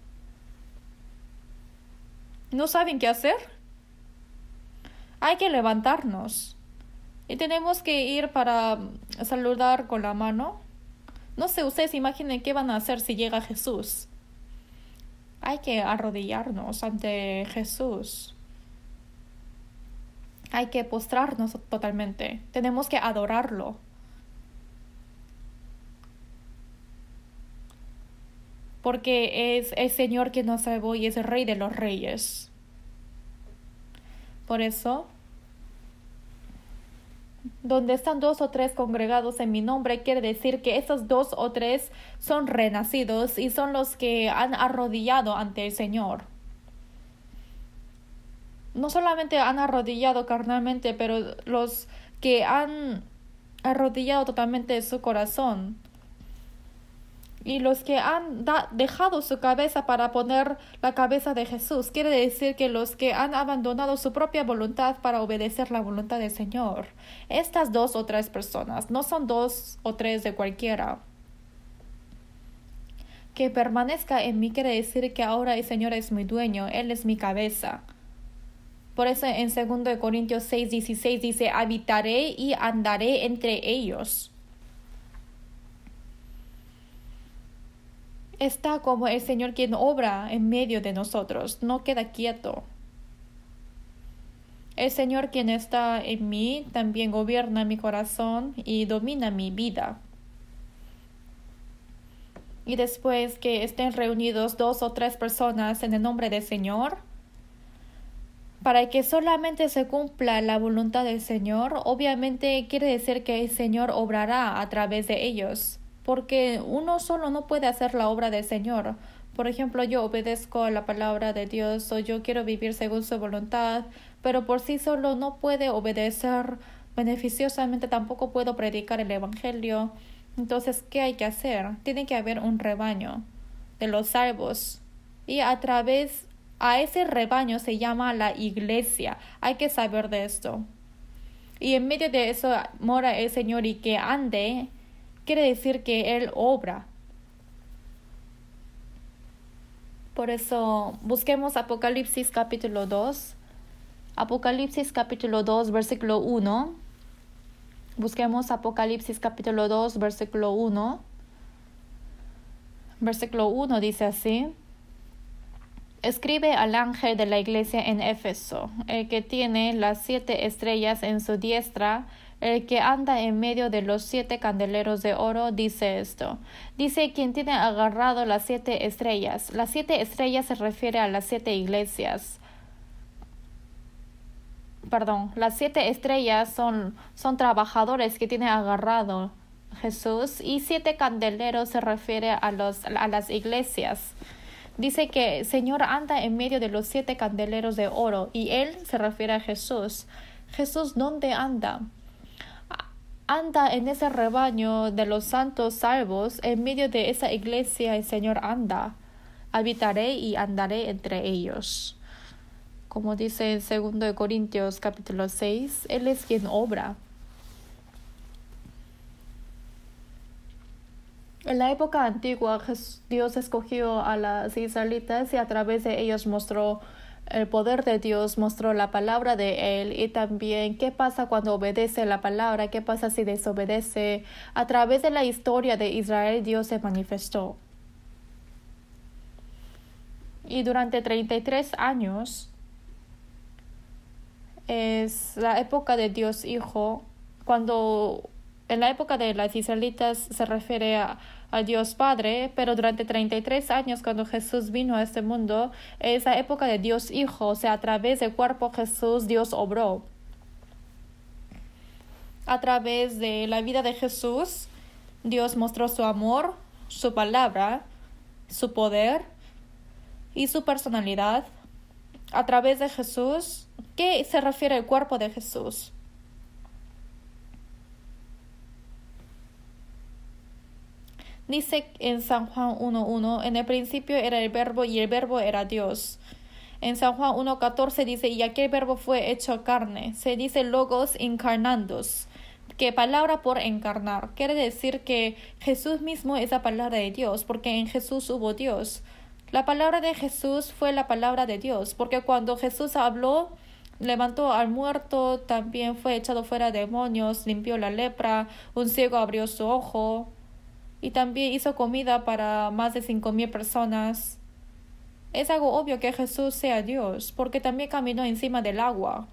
¿No saben qué hacer? Hay que levantarnos. Y tenemos que ir para saludar con la mano. No sé, ustedes imaginen qué van a hacer si llega Jesús. Hay que arrodillarnos ante Jesús. Hay que postrarnos totalmente. Tenemos que adorarlo. Porque es el Señor quien nos salvó y es el Rey de los Reyes. Por eso, donde están 2 o 3 congregados en mi nombre, quiere decir que esos 2 o 3 son renacidos y son los que han arrodillado ante el Señor. no solamente han arrodillado carnalmente, pero los que han arrodillado totalmente su corazón. Y los que han dejado su cabeza para poner la cabeza de Jesús, quiere decir que los que han abandonado su propia voluntad para obedecer la voluntad del Señor. Estas 2 o 3 personas, no son 2 o 3 de cualquiera. Que permanezca en mí quiere decir que ahora el Señor es mi dueño, Él es mi cabeza. Por eso en 2 Corintios 6:16 dice, habitaré y andaré entre ellos. Está como el Señor quien obra en medio de nosotros, no queda quieto. El Señor quien está en mí también gobierna mi corazón y domina mi vida. Y después que estén reunidos 2 o 3 personas en el nombre del Señor, para que solamente se cumpla la voluntad del Señor, obviamente quiere decir que el Señor obrará a través de ellos, porque uno solo no puede hacer la obra del Señor. Por ejemplo, yo obedezco a la palabra de Dios o yo quiero vivir según su voluntad, pero por sí solo no puede obedecer beneficiosamente, tampoco puedo predicar el Evangelio. Entonces, ¿qué hay que hacer? Tiene que haber un rebaño de los salvos y a ese rebaño se llama la iglesia. Hay que saber de esto. Y en medio de eso mora el Señor y que ande, quiere decir que Él obra. Por eso busquemos Apocalipsis capítulo 2. Apocalipsis capítulo 2, versículo 1. Busquemos Apocalipsis capítulo 2, versículo 1. Versículo 1 dice así. Escribe al ángel de la iglesia en Éfeso, el que tiene las 7 estrellas en su diestra, el que anda en medio de los 7 candeleros de oro, dice esto. Dice quien tiene agarrado las 7 estrellas. Las 7 estrellas se refiere a las 7 iglesias. Las 7 estrellas son trabajadores que tiene agarrado Jesús y 7 candeleros se refiere a las iglesias. Dice que el Señor anda en medio de los 7 candeleros de oro y Él se refiere a Jesús. ¿Jesús dónde anda? Anda en ese rebaño de los santos salvos, en medio de esa iglesia el Señor anda. Habitaré y andaré entre ellos. Como dice en 2 Corintios capítulo 6, Él es quien obra. En la época antigua, Dios escogió a los israelitas y a través de ellos mostró el poder de Dios, mostró la palabra de Él y también qué pasa cuando obedece la palabra, qué pasa si desobedece. A través de la historia de Israel, Dios se manifestó. Y durante 33 años es la época de Dios Hijo, cuando en la época de los israelitas se refiere a Dios Padre, pero durante 33 años cuando Jesús vino a este mundo, es la época de Dios Hijo, o sea, a través del cuerpo Jesús, Dios obró. A través de la vida de Jesús, Dios mostró su amor, su palabra, su poder y su personalidad. A través de Jesús, ¿qué se refiere al cuerpo de Jesús? Dice en San Juan 1:1, en el principio era el verbo y el verbo era Dios. En San Juan 1:14 dice, y aquel verbo fue hecho carne. Se dice logos encarnandos, que palabra por encarnar. Quiere decir que Jesús mismo es la palabra de Dios, porque en Jesús hubo Dios. La palabra de Jesús fue la palabra de Dios, porque cuando Jesús habló, levantó al muerto, también fue echado fuera demonios, limpió la lepra, un ciego abrió su ojo, y también hizo comida para más de 5,000 personas. Es algo obvio que Jesús sea Dios, porque también caminó encima del agua.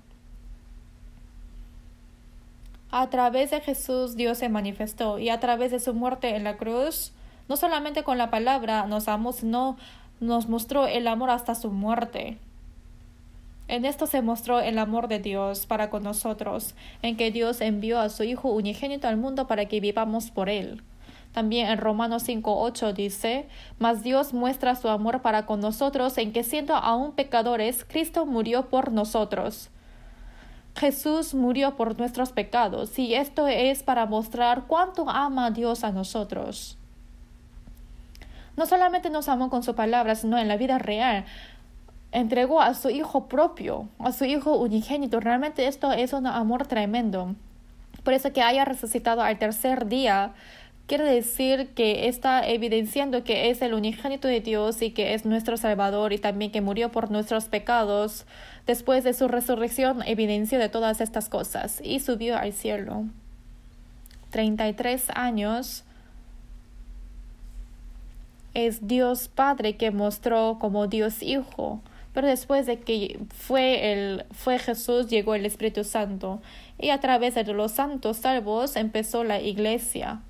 A través de Jesús Dios se manifestó, y a través de su muerte en la cruz, no solamente con la palabra nos amó, sino nos mostró el amor hasta su muerte. En esto se mostró el amor de Dios para con nosotros, en que Dios envió a su Hijo unigénito al mundo para que vivamos por Él. También en Romanos 5:8 dice, mas Dios muestra su amor para con nosotros en que siendo aún pecadores, Cristo murió por nosotros. Jesús murió por nuestros pecados y esto es para mostrar cuánto ama Dios a nosotros. No solamente nos amó con su palabra, sino en la vida real. Entregó a su Hijo propio, a su Hijo unigénito. Realmente esto es un amor tremendo. Por eso que haya resucitado al tercer día, quiere decir que está evidenciando que es el unigénito de Dios y que es nuestro Salvador y también que murió por nuestros pecados. Después de su resurrección, evidenció de todas estas cosas y subió al cielo. 33 años es Dios Padre que mostró como Dios Hijo. Pero después de que fue Jesús, llegó el Espíritu Santo. Y a través de los santos salvos empezó la iglesia.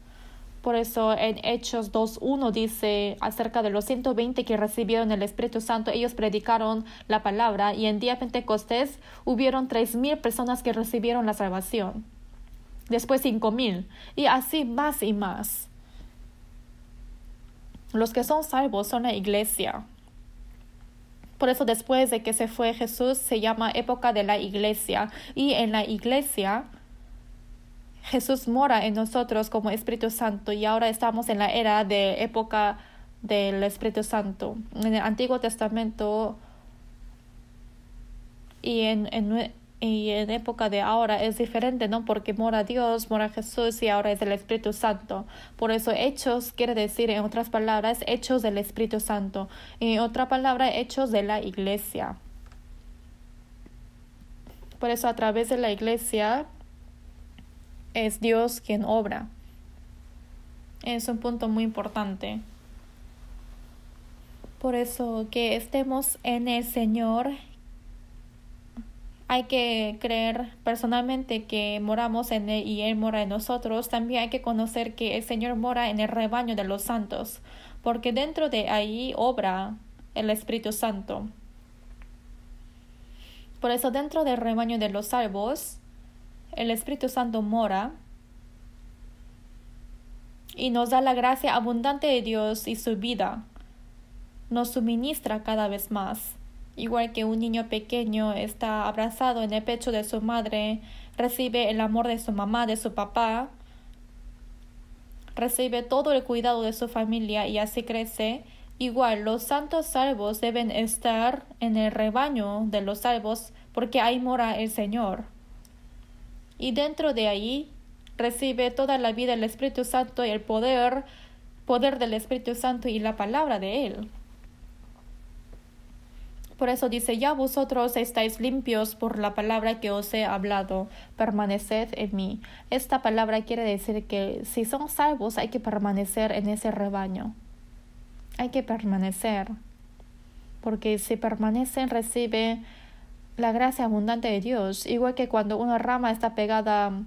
Por eso en Hechos 2:1 dice acerca de los 120 que recibieron el Espíritu Santo, ellos predicaron la palabra y en día Pentecostés hubieron 3,000 personas que recibieron la salvación. Después 5,000 y así más y más. Los que son salvos son la iglesia. Por eso después de que se fue Jesús se llama época de la iglesia y en la iglesia Jesús mora en nosotros como Espíritu Santo y ahora estamos en la era de época del Espíritu Santo. En el Antiguo Testamento y en época de ahora es diferente, ¿no? Porque mora Dios, mora Jesús y ahora es el Espíritu Santo. Por eso hechos quiere decir, en otras palabras, hechos del Espíritu Santo. En otra palabra, hechos de la iglesia. Por eso a través de la iglesia es Dios quien obra. Es un punto muy importante. Por eso que estemos en el Señor, hay que creer personalmente que moramos en Él y Él mora en nosotros. También hay que conocer que el Señor mora en el rebaño de los santos, porque dentro de ahí obra el Espíritu Santo. Por eso dentro del rebaño de los salvos, el Espíritu Santo mora y nos da la gracia abundante de Dios y su vida nos suministra cada vez más. Igual que un niño pequeño está abrazado en el pecho de su madre, recibe el amor de su mamá, de su papá, recibe todo el cuidado de su familia y así crece. Igual, los santos salvos deben estar en el rebaño de los salvos porque ahí mora el Señor. Y dentro de ahí recibe toda la vida el Espíritu Santo y el poder del Espíritu Santo y la palabra de Él. Por eso dice, ya vosotros estáis limpios por la palabra que os he hablado, permaneced en mí. Esta palabra quiere decir que si son salvos hay que permanecer en ese rebaño. Hay que permanecer, porque si permanecen recibe la gracia abundante de Dios, igual que cuando una rama está pegada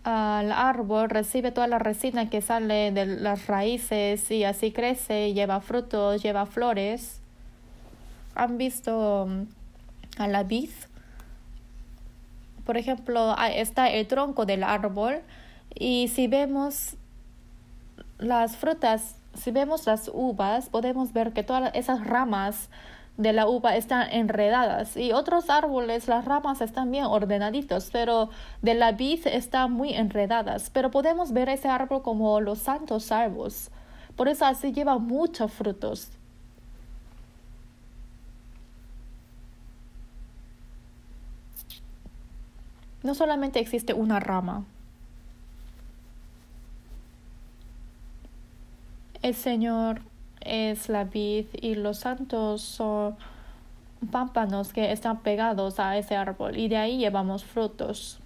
al árbol, recibe toda la resina que sale de las raíces y así crece, lleva frutos, lleva flores. ¿Han visto a la vid? Por ejemplo, está el tronco del árbol y si vemos las frutas, si vemos las uvas, podemos ver que todas esas ramas de la uva están enredadas y otros árboles las ramas están bien ordenaditos, pero de la vid están muy enredadas. Pero podemos ver ese árbol como los santos salvos. Por eso así lleva muchos frutos. No solamente existe una rama. El Señor es la vid y los santos son pámpanos que están pegados a ese árbol y de ahí llevamos frutos.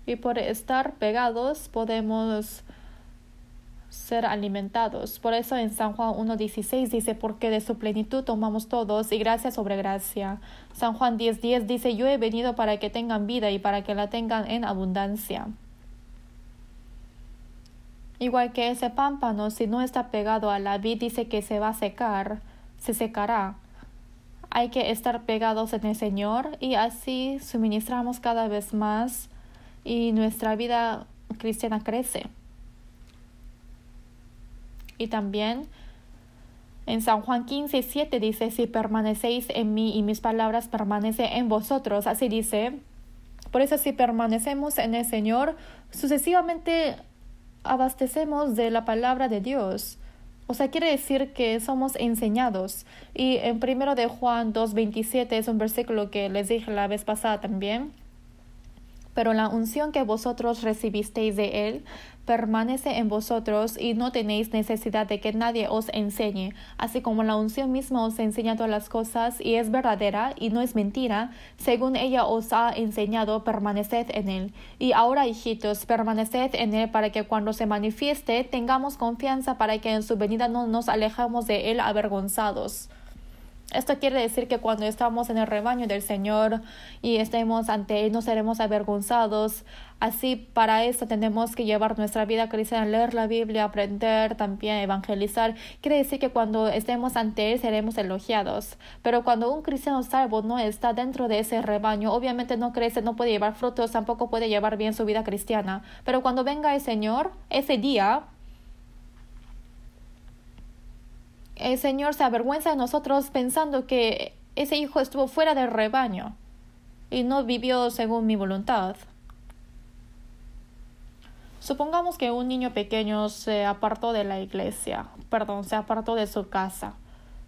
Y por estar pegados podemos ser alimentados. Por eso en San Juan 1:16 dice, porque de su plenitud tomamos todos y gracia sobre gracia. San Juan 10:10 dice, yo he venido para que tengan vida y para que la tengan en abundancia. Igual que ese pámpano, si no está pegado a la vid, dice que se va a secar, se secará. Hay que estar pegados en el Señor y así suministramos cada vez más y nuestra vida cristiana crece. Y también en San Juan 15:7 dice, si permanecéis en mí y mis palabras permanecen en vosotros, así dice. Por eso si permanecemos en el Señor, sucesivamente abastecemos de la palabra de Dios. O sea, quiere decir que somos enseñados. Y en 1 de Juan 2:27 es un versículo que les dije la vez pasada también. Pero la unción que vosotros recibisteis de Él permanece en vosotros y no tenéis necesidad de que nadie os enseñe. Así como la unción misma os enseña todas las cosas y es verdadera y no es mentira, según ella os ha enseñado, permaneced en Él. Y ahora, hijitos, permaneced en Él para que cuando se manifieste tengamos confianza para que en su venida no nos alejemos de Él avergonzados. Esto quiere decir que cuando estamos en el rebaño del Señor y estemos ante Él no seremos avergonzados. Así, para eso tenemos que llevar nuestra vida cristiana, leer la Biblia, aprender, también evangelizar. Quiere decir que cuando estemos ante Él seremos elogiados. Pero cuando un cristiano salvo no está dentro de ese rebaño, obviamente no crece, no puede llevar frutos, tampoco puede llevar bien su vida cristiana. Pero cuando venga el Señor, ese día, el Señor se avergüenza de nosotros pensando que ese hijo estuvo fuera del rebaño y no vivió según mi voluntad. Supongamos que un niño pequeño se apartó de la iglesia, se apartó de su casa.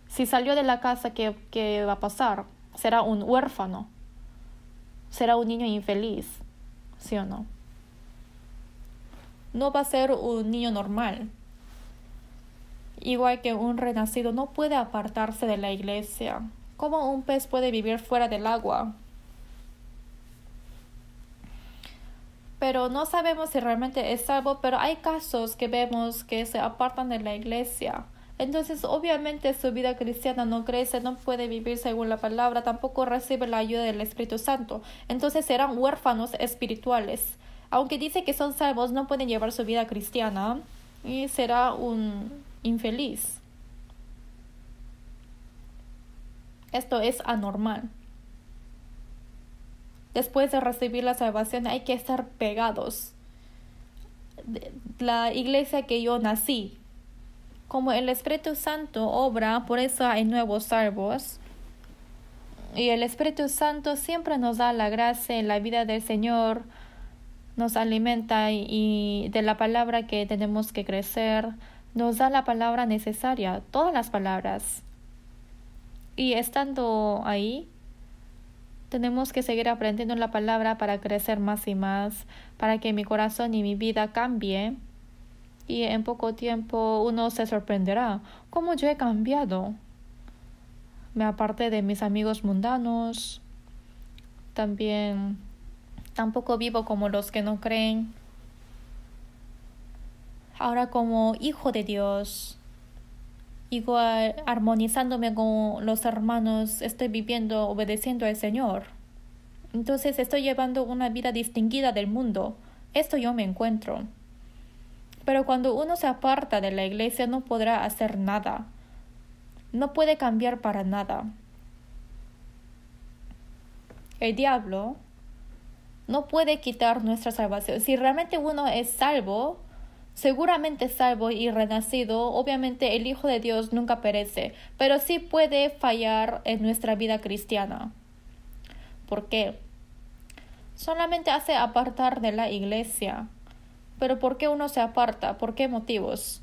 Si salió de la casa, ¿qué va a pasar? Será un huérfano. Será un niño infeliz, ¿sí o no? No va a ser un niño normal. Igual que un renacido no puede apartarse de la iglesia. ¿Cómo un pez puede vivir fuera del agua? Pero no sabemos si realmente es salvo, pero hay casos que vemos que se apartan de la iglesia. Entonces, obviamente, su vida cristiana no crece, no puede vivir según la palabra, tampoco recibe la ayuda del Espíritu Santo. Entonces, serán huérfanos espirituales. Aunque dice que son salvos, no pueden llevar su vida cristiana y será un infeliz. Esto es anormal. Después de recibir la salvación hay que estar pegados. La iglesia que yo nací. Como el Espíritu Santo obra, por eso hay nuevos salvos. Y el Espíritu Santo siempre nos da la gracia en la vida del Señor. Nos alimenta y de la palabra que tenemos que crecer. Nos da la palabra necesaria, todas las palabras. Y estando ahí, tenemos que seguir aprendiendo la palabra para crecer más y más, para que mi corazón y mi vida cambie. Y en poco tiempo uno se sorprenderá. ¿Cómo yo he cambiado? Me aparté de mis amigos mundanos. También tampoco vivo como los que no creen. Ahora como hijo de Dios, igual armonizándome con los hermanos, estoy viviendo, obedeciendo al Señor. Entonces estoy llevando una vida distinguida del mundo. Esto yo me encuentro. Pero cuando uno se aparta de la iglesia no podrá hacer nada. No puede cambiar para nada. El diablo no puede quitar nuestra salvación. Si realmente uno es salvo, seguramente salvo y renacido, obviamente el Hijo de Dios nunca perece, pero sí puede fallar en nuestra vida cristiana. ¿Por qué? Solamente hace apartar de la iglesia. Pero ¿por qué uno se aparta? ¿Por qué motivos?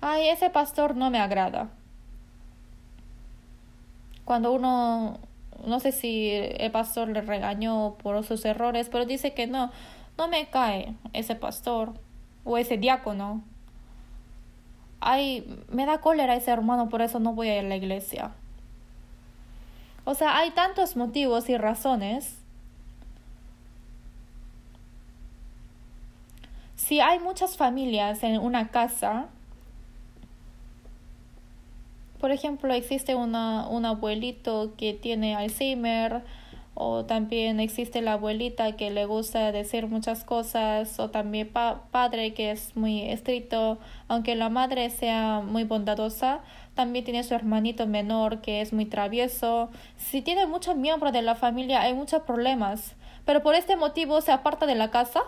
Ay, ese pastor no me agrada. Cuando uno, no sé si el pastor le regañó por sus errores, pero dice que no me cae ese pastor o ese diácono. Ay, me da cólera ese hermano, por eso no voy a ir a la iglesia. O sea, hay tantos motivos y razones. Si hay muchas familias en una casa, por ejemplo, existe un abuelito que tiene Alzheimer O también existe la abuelita que le gusta decir muchas cosas, o también padre que es muy estricto. Aunque la madre sea muy bondadosa, también tiene su hermanito menor que es muy travieso. Si tiene muchos miembros de la familia hay muchos problemas, pero por este motivo se aparta de la casa.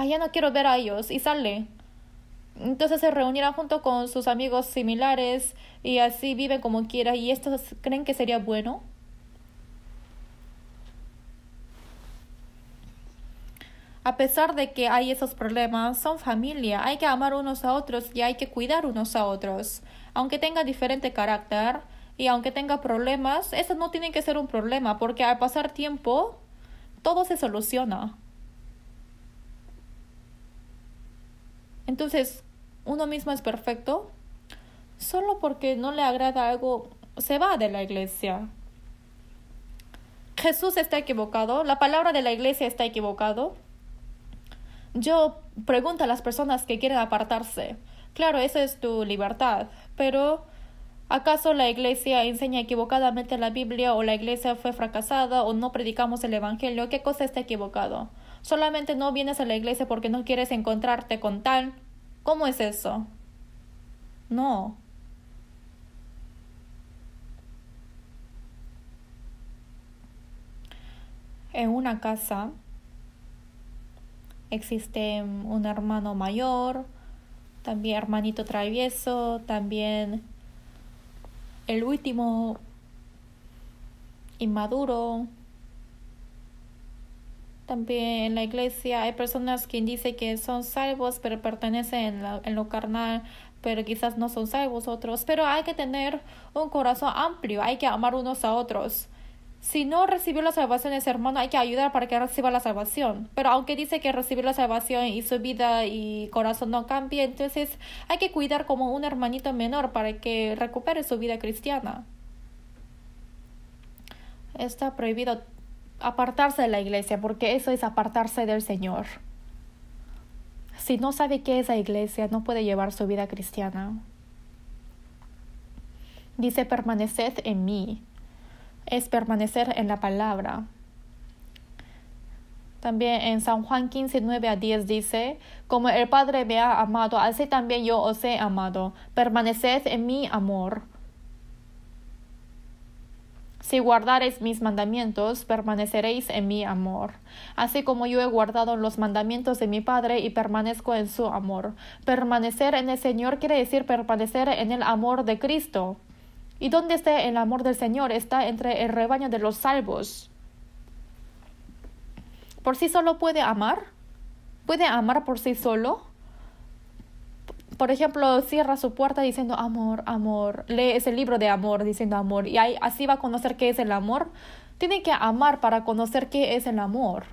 Ya no quiero ver a ellos, y sale. Entonces se reunirán junto con sus amigos similares y así viven como quiera. ¿Y estos creen que sería bueno? A pesar de que hay esos problemas, son familia. Hay que amar unos a otros y hay que cuidar unos a otros. Aunque tenga diferente carácter y aunque tenga problemas, eso no tiene que ser un problema, porque al pasar tiempo todo se soluciona. Entonces, uno mismo es perfecto. Solo porque no le agrada algo, se va de la iglesia. Jesús está equivocado, la palabra de la iglesia está equivocado. Yo pregunto a las personas que quieren apartarse. Claro, esa es tu libertad, pero ¿acaso la iglesia enseña equivocadamente la Biblia, o la iglesia fue fracasada, o no predicamos el evangelio? ¿Qué cosa está equivocado? Solamente no vienes a la iglesia porque no quieres encontrarte con tal. ¿Cómo es eso? No. En una casa existe un hermano mayor, también hermanito travieso, también el último inmaduro. También en la iglesia hay personas que dicen que son salvos, pero pertenecen en lo carnal, pero quizás no son salvos otros. Pero hay que tener un corazón amplio, hay que amar unos a otros. Si no recibió la salvación ese hermano, hay que ayudar para que reciba la salvación. Pero aunque dice que recibió la salvación y su vida y corazón no cambia, entonces hay que cuidar como un hermanito menor para que recupere su vida cristiana. Está prohibido apartarse de la iglesia, porque eso es apartarse del Señor. Si no sabe qué es la iglesia, no puede llevar su vida cristiana. Dice: permaneced en mí. Es permanecer en la palabra. También en San Juan 15, 9-10 dice: como el Padre me ha amado, así también yo os he amado. Permaneced en mi amor. Si guardareis mis mandamientos, permaneceréis en mi amor, así como yo he guardado los mandamientos de mi Padre y permanezco en su amor. Permanecer en el Señor quiere decir permanecer en el amor de Cristo. ¿Y dónde está el amor del Señor? Está entre el rebaño de los salvos. ¿Por sí solo puede amar? ¿Puede amar por sí solo? Por ejemplo, cierra su puerta diciendo amor, amor. Lee ese libro de amor diciendo amor. Y así va a conocer qué es el amor. Tiene que amar para conocer qué es el amor.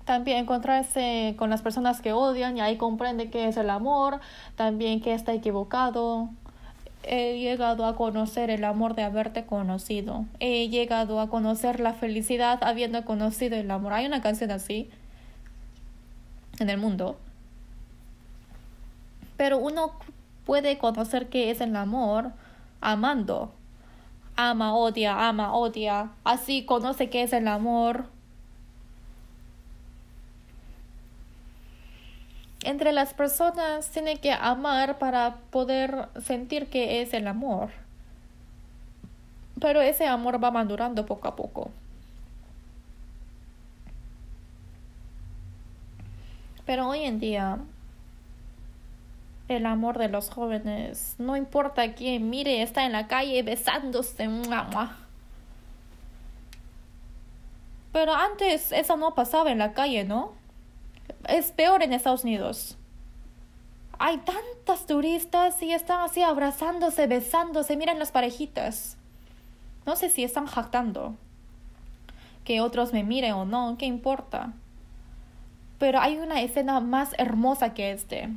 También encontrarse con las personas que odian y ahí comprende qué es el amor. También que está equivocado. He llegado a conocer el amor de haberte conocido. He llegado a conocer la felicidad habiendo conocido el amor. Hay una canción así en el mundo. Pero uno puede conocer qué es el amor amando. Ama, odia. Así conoce qué es el amor. Entre las personas tiene que amar para poder sentir qué es el amor. Pero ese amor va madurando poco a poco. Pero hoy en día el amor de los jóvenes, no importa quién mire, está en la calle besándose. Pero antes eso no pasaba en la calle, ¿no? Es peor en Estados Unidos. Hay tantas turistas y están así abrazándose, besándose. Miren las parejitas. No sé si están jactando. Que otros me miren o no, ¿qué importa? Pero hay una escena más hermosa que este.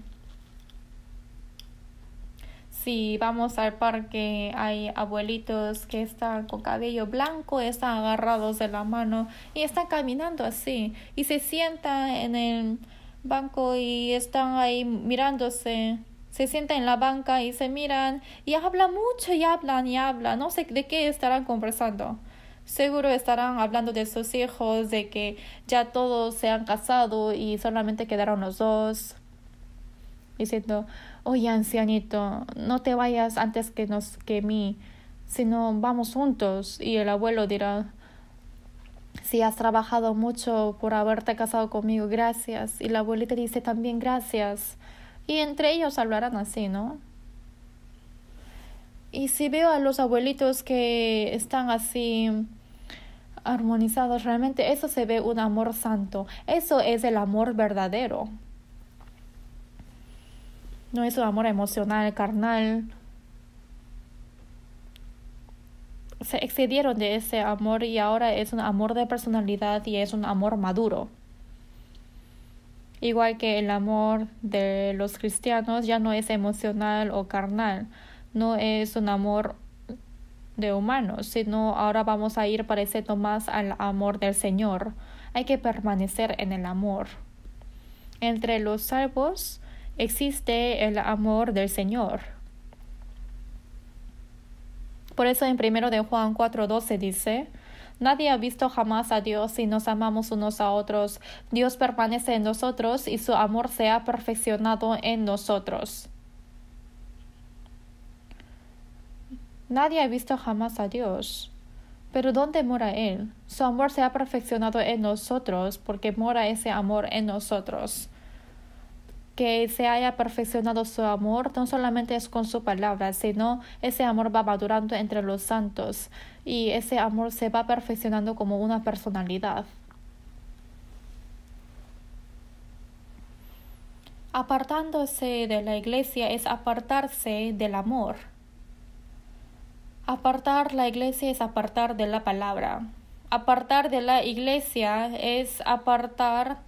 Si vamos al parque, hay abuelitos que están con cabello blanco, están agarrados de la mano y están caminando así. Y se sientan en el banco y están ahí mirándose. se sientan en la banca y se miran y hablan mucho y hablan y hablan. No sé de qué estarán conversando. Seguro estarán hablando de sus hijos, de que ya todos se han casado y solamente quedaron los dos. Diciendo, oye, ancianito, no te vayas antes que mí, sino vamos juntos. Y el abuelo dirá, si has trabajado mucho por haberte casado conmigo, gracias. Y la abuelita dice también gracias. Y entre ellos hablarán así, ¿no? Y si veo a los abuelitos que están así armonizados, realmente eso se ve un amor santo. Eso es el amor verdadero. No es un amor emocional, carnal. Se excedieron de ese amor y ahora es un amor de personalidad y es un amor maduro. Igual que el amor de los cristianos ya no es emocional o carnal. No es un amor de humanos, sino ahora vamos a ir pareciendo más al amor del Señor. Hay que permanecer en el amor. Entre los salvos existe el amor del Señor. Por eso en 1 de Juan 4:12 dice, nadie ha visto jamás a Dios si nos amamos unos a otros. Dios permanece en nosotros y su amor se ha perfeccionado en nosotros. Nadie ha visto jamás a Dios. Pero ¿dónde mora Él? Su amor se ha perfeccionado en nosotros porque mora ese amor en nosotros. Que se haya perfeccionado su amor no solamente es con su palabra, sino ese amor va madurando entre los santos y ese amor se va perfeccionando como una personalidad. Apartándose de la iglesia es apartarse del amor. Apartar la iglesia es apartar de la palabra. Apartar de la iglesia es apartar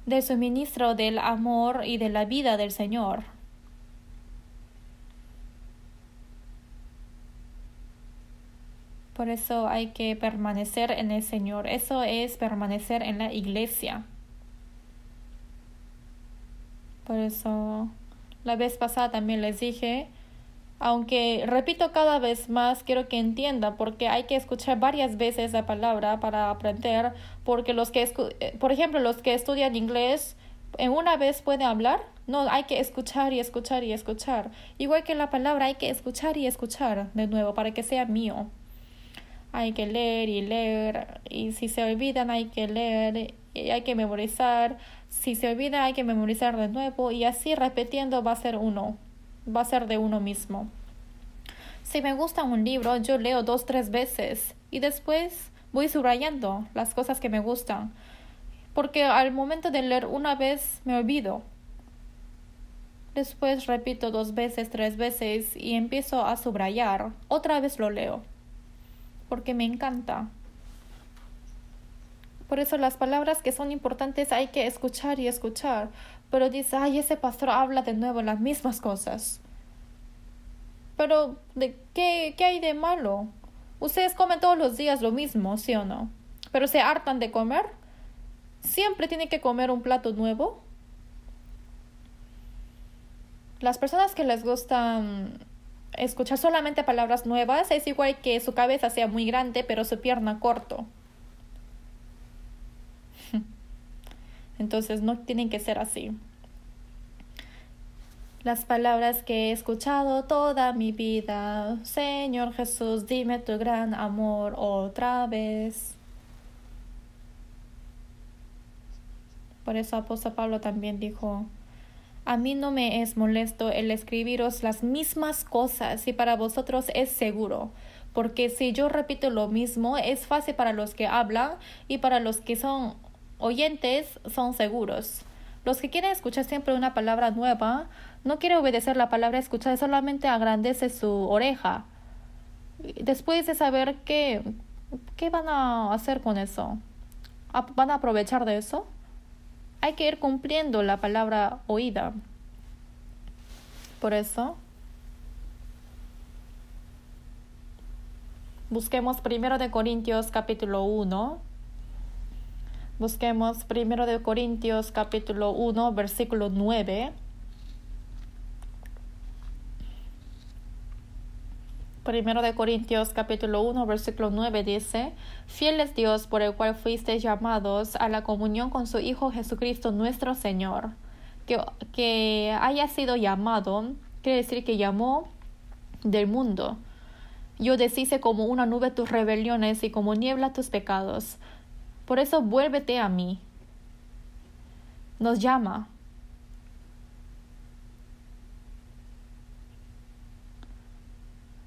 del suministro del amor y de la vida del Señor. Por eso hay que permanecer en el Señor. Eso es permanecer en la iglesia. Por eso la vez pasada también les dije, aunque repito cada vez más, quiero que entiendan, porque hay que escuchar varias veces la palabra para aprender, porque por ejemplo, los que estudian inglés, en una vez pueden hablar, no, hay que escuchar y escuchar y escuchar. Igual que la palabra, hay que escuchar y escuchar de nuevo para que sea mío. Hay que leer y leer, y si se olvidan hay que leer, y hay que memorizar. Si se olvida hay que memorizar de nuevo, y así repitiendo va a ser de uno mismo. Si me gusta un libro, yo leo 2-3 veces y después voy subrayando las cosas que me gustan, porque al momento de leer una vez me olvido. Después repito 2 veces, 3 veces y empiezo a subrayar. Otra vez lo leo, porque me encanta. Por eso las palabras que son importantes hay que escuchar y escuchar. Pero dice, ese pastor habla de nuevo las mismas cosas. Pero, ¿qué hay de malo? Ustedes comen todos los días lo mismo, ¿sí o no? Pero se hartan de comer. Siempre tienen que comer un plato nuevo. Las personas que les gustan escuchar solamente palabras nuevas es igual que su cabeza sea muy grande, pero su pierna corto. Entonces no tienen que ser así. Las palabras que he escuchado toda mi vida, Señor Jesús, dime tu gran amor otra vez. Por eso apóstol Pablo también dijo, a mí no me es molesto el escribiros las mismas cosas y para vosotros es seguro. Porque si yo repito lo mismo, es fácil para los que hablan y para los que son oyentes son seguros. Los que quieren escuchar siempre una palabra nueva, no quieren obedecer la palabra escuchada, solamente agrandece su oreja. Después de saber qué van a hacer con eso, ¿van a aprovechar de eso? Hay que ir cumpliendo la palabra oída. Por eso, busquemos 1 de Corintios capítulo 1. Busquemos 1 de Corintios capítulo 1, versículo 9. Primero de Corintios capítulo 1 versículo 9 dice: Fiel es Dios por el cual fuisteis llamados a la comunión con su Hijo Jesucristo nuestro Señor. Que haya sido llamado quiere decir que llamó del mundo. Yo deshice como una nube tus rebeliones y como niebla tus pecados. Por eso vuélvete a mí. Nos llama.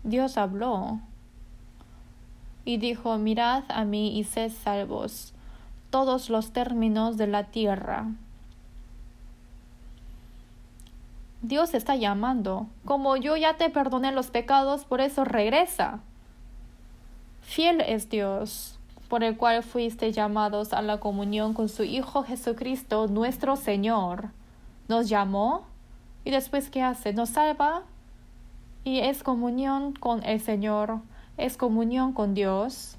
Dios habló y dijo: mirad a mí y sed salvos, todos los términos de la tierra. Dios está llamando. Como yo ya te perdoné los pecados, por eso regresa. Fiel es Dios, por el cual fuiste llamados a la comunión con su Hijo Jesucristo, nuestro Señor. Nos llamó y después ¿qué hace? Nos salva y es comunión con el Señor, es comunión con Dios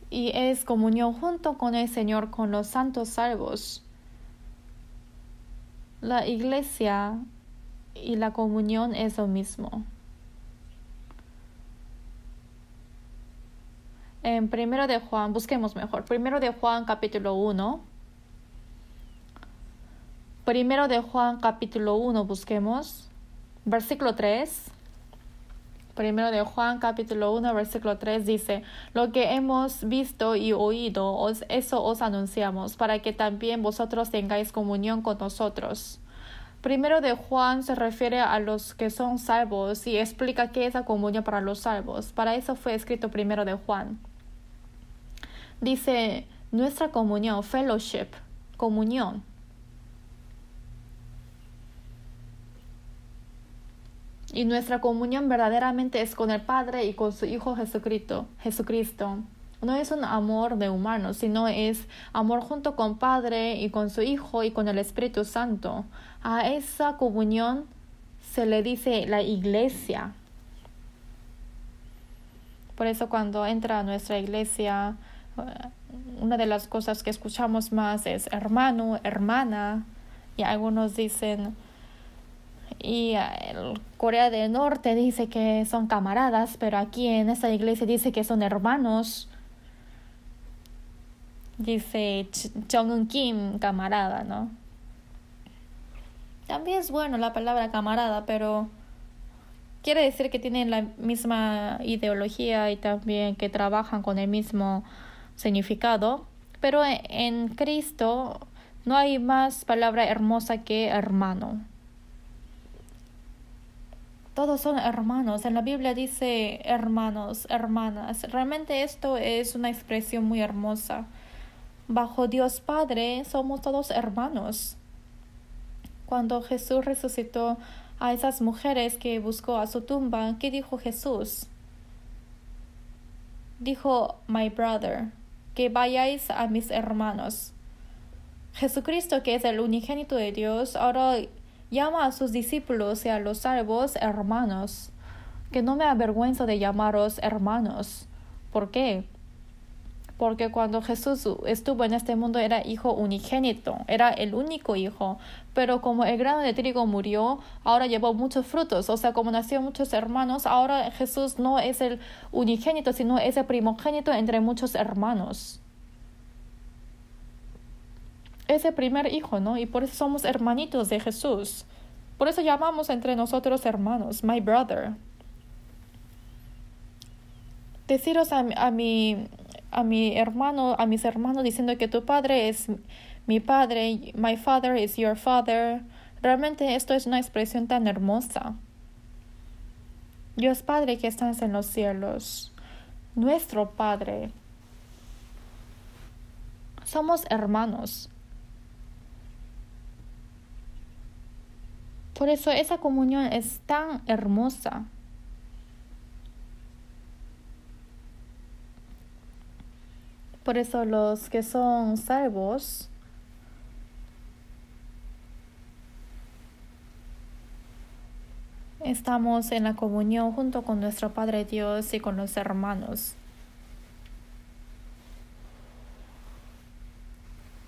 y es comunión junto con el Señor, con los santos salvos. La iglesia y la comunión es lo mismo. En Primero de Juan, busquemos mejor. Primero de Juan capítulo 1. Primero de Juan capítulo 1 busquemos. Versículo 3. Primero de Juan capítulo 1 versículo 3 dice: lo que hemos visto y oído, eso os anunciamos, para que también vosotros tengáis comunión con nosotros. Primero de Juan se refiere a los que son salvos y explica qué es la comunión para los salvos. Para eso fue escrito Primero de Juan. Dice: nuestra comunión, fellowship, comunión. Y nuestra comunión verdaderamente es con el Padre y con su Hijo Jesucristo. No es un amor de humanos, sino es amor junto con Padre y con su Hijo y con el Espíritu Santo. A esa comunión se le dice la iglesia. Por eso cuando entra a nuestra iglesia, una de las cosas que escuchamos más es hermano, hermana, y algunos dicen... Y Corea del Norte dice que son camaradas, pero aquí en esta iglesia dice que son hermanos. Dice Jong-un Kim, camarada, ¿no? También es bueno la palabra camarada, pero quiere decir que tienen la misma ideología y también que trabajan con el mismo significado. Pero en Cristo no hay más palabra hermosa que hermano. Todos son hermanos. En la Biblia dice hermanos, hermanas. Realmente esto es una expresión muy hermosa. Bajo Dios Padre somos todos hermanos. Cuando Jesús resucitó a esas mujeres que buscó a su tumba, ¿qué dijo Jesús? Dijo: my brother, que vayáis a mis hermanos. Jesucristo, que es el unigénito de Dios, ahora llama a sus discípulos y a los salvos hermanos, que no me avergüenzo de llamaros hermanos. ¿Por qué? Porque cuando Jesús estuvo en este mundo era hijo unigénito, era el único hijo, pero como el grano de trigo murió, ahora llevó muchos frutos, o sea, como nació muchos hermanos, ahora Jesús no es el unigénito, sino es el primogénito entre muchos hermanos. Es el primer hijo, ¿no? Y por eso somos hermanitos de Jesús. Por eso llamamos entre nosotros hermanos, my brother. Deciros a mi hermano, a mis hermanos, diciendo que tu padre es mi padre, my father is your father. Realmente esto es una expresión tan hermosa. Dios Padre que estás en los cielos, nuestro Padre. Somos hermanos. Por eso esa comunión es tan hermosa. Por eso los que son salvos estamos en la comunión junto con nuestro Padre Dios y con los hermanos.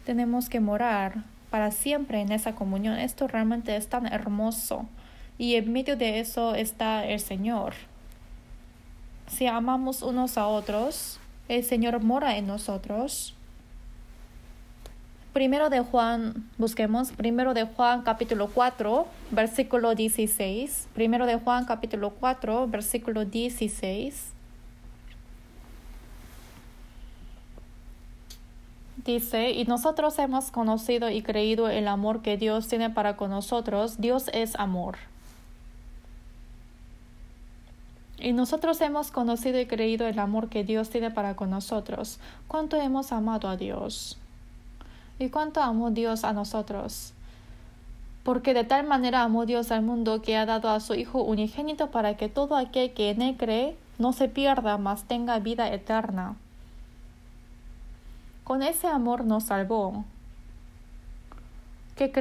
Tenemos que morar para siempre en esa comunión. Esto realmente es tan hermoso. y en medio de eso está el Señor. Si amamos unos a otros, el Señor mora en nosotros. Busquemos Primero de Juan capítulo 4, versículo 16. Primero de Juan capítulo 4, versículo 16. Dice, y nosotros hemos conocido y creído el amor que Dios tiene para con nosotros. Dios es amor. Y nosotros hemos conocido y creído el amor que Dios tiene para con nosotros. ¿Cuánto hemos amado a Dios? ¿Y cuánto amó Dios a nosotros? Porque de tal manera amó Dios al mundo que ha dado a su Hijo unigénito para que todo aquel que en él cree no se pierda, mas tenga vida eterna. Con ese amor nos salvó. Que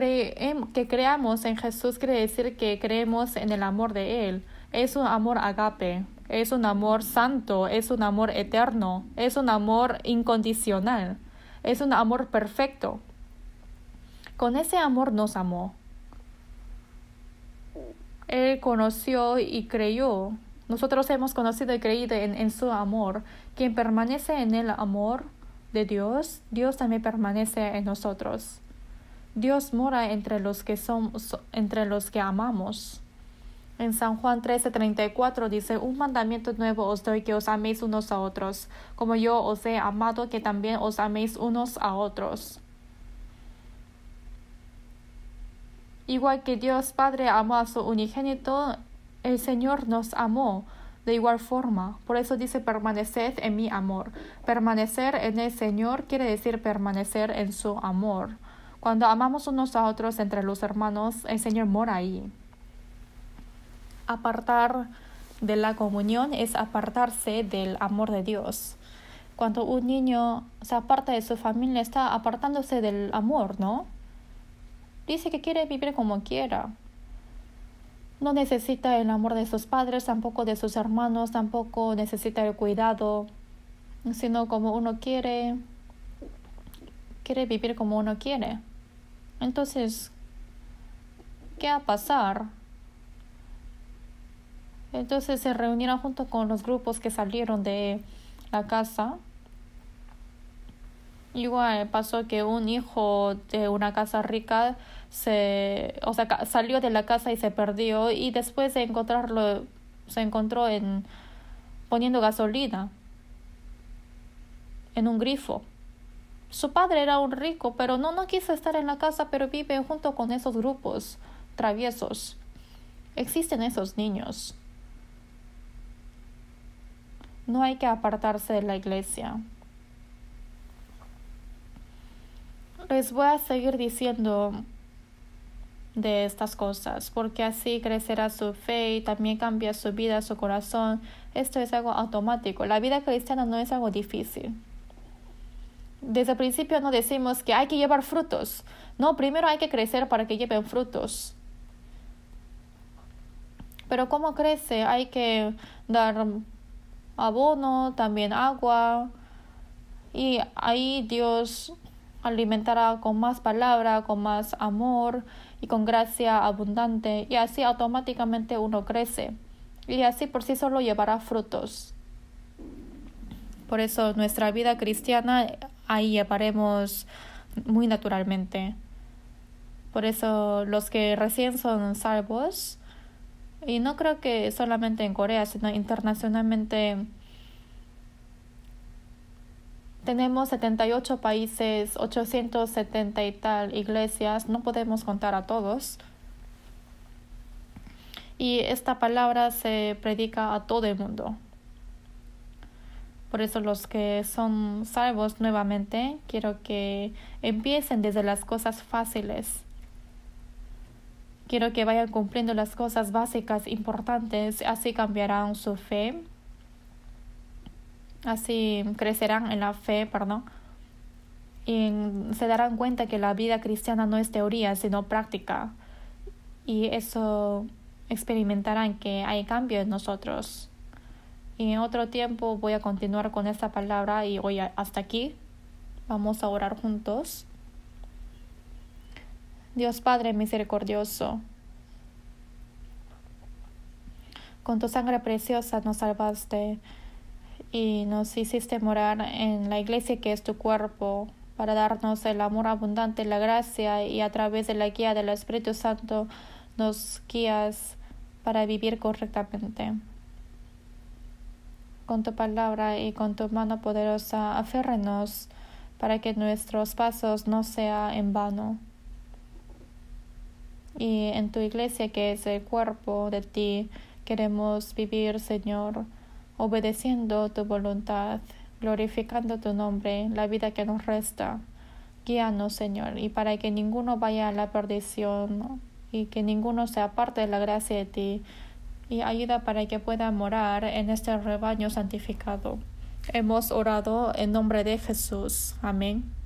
creamos en Jesús quiere decir que creemos en el amor de Él. Es un amor agape, es un amor santo, es un amor eterno, es un amor incondicional, es un amor perfecto. Con ese amor nos amó. Él conoció y creyó. Nosotros hemos conocido y creído en su amor. Quien permanece en el amor de Dios, Dios también permanece en nosotros. Dios mora entre los que amamos. En San Juan 13:34 dice, un mandamiento nuevo os doy, que os améis unos a otros, como yo os he amado, que también os améis unos a otros. Igual que Dios Padre amó a su unigénito, el Señor nos amó de igual forma. Por eso dice, permaneced en mi amor. Permanecer en el Señor quiere decir permanecer en su amor. Cuando amamos unos a otros entre los hermanos, el Señor mora ahí. Apartar de la comunión es apartarse del amor de Dios. Cuando un niño se aparta de su familia, está apartándose del amor, ¿no? Dice que quiere vivir como quiera. No necesita el amor de sus padres, tampoco de sus hermanos, tampoco necesita el cuidado, sino como uno quiere vivir como uno quiere. Entonces, ¿qué va a pasar? Entonces se reunieron junto con los grupos que salieron de la casa. Igual pasó que un hijo de una casa rica salió de la casa y se perdió, y después de encontrarlo se encontró poniendo gasolina en un grifo. Su padre era un rico, pero no quiso estar en la casa, pero vive junto con esos grupos traviesos. Existen esos niños. No hay que apartarse de la iglesia. Les voy a seguir diciendo de estas cosas, porque así crecerá su fe y también cambia su vida, su corazón. Esto es algo automático. La vida cristiana no es algo difícil. Desde el principio no decimos que hay que llevar frutos. No, primero hay que crecer para que lleven frutos. Pero ¿cómo crece? Hay que dar abono, también agua, y ahí Dios alimentará con más palabra, con más amor y con gracia abundante, y así automáticamente uno crece, y así por sí solo llevará frutos. Por eso nuestra vida cristiana ahí llevaremos muy naturalmente. Por eso los que recién son salvos, y no creo que solamente en Corea, sino internacionalmente, tenemos 78 países, 870 y tal iglesias, no podemos contar a todos. Y esta palabra se predica a todo el mundo. Por eso los que son salvos nuevamente, quiero que empiecen desde las cosas fáciles. Quiero que vayan cumpliendo las cosas básicas importantes, así cambiarán su fe, así crecerán en la fe, y se darán cuenta que la vida cristiana no es teoría, sino práctica. Y eso experimentarán que hay cambio en nosotros. Y en otro tiempo voy a continuar con esta palabra, y hoy hasta aquí. Vamos a orar juntos. Dios Padre misericordioso, Con tu sangre preciosa nos salvaste y nos hiciste morar en la iglesia que es tu cuerpo, para darnos el amor abundante, la gracia, y a través de la guía del Espíritu Santo nos guías para vivir correctamente. Con tu palabra y con tu mano poderosa, aférranos para que nuestros pasos no sean en vano. Y en tu iglesia, que es el cuerpo de ti, queremos vivir, Señor, obedeciendo tu voluntad, glorificando tu nombre, la vida que nos resta. Guíanos, Señor, y para que ninguno vaya a la perdición y que ninguno se aparte de la gracia de ti, y ayuda para que pueda morar en este rebaño santificado. Hemos orado en nombre de Jesús. Amén.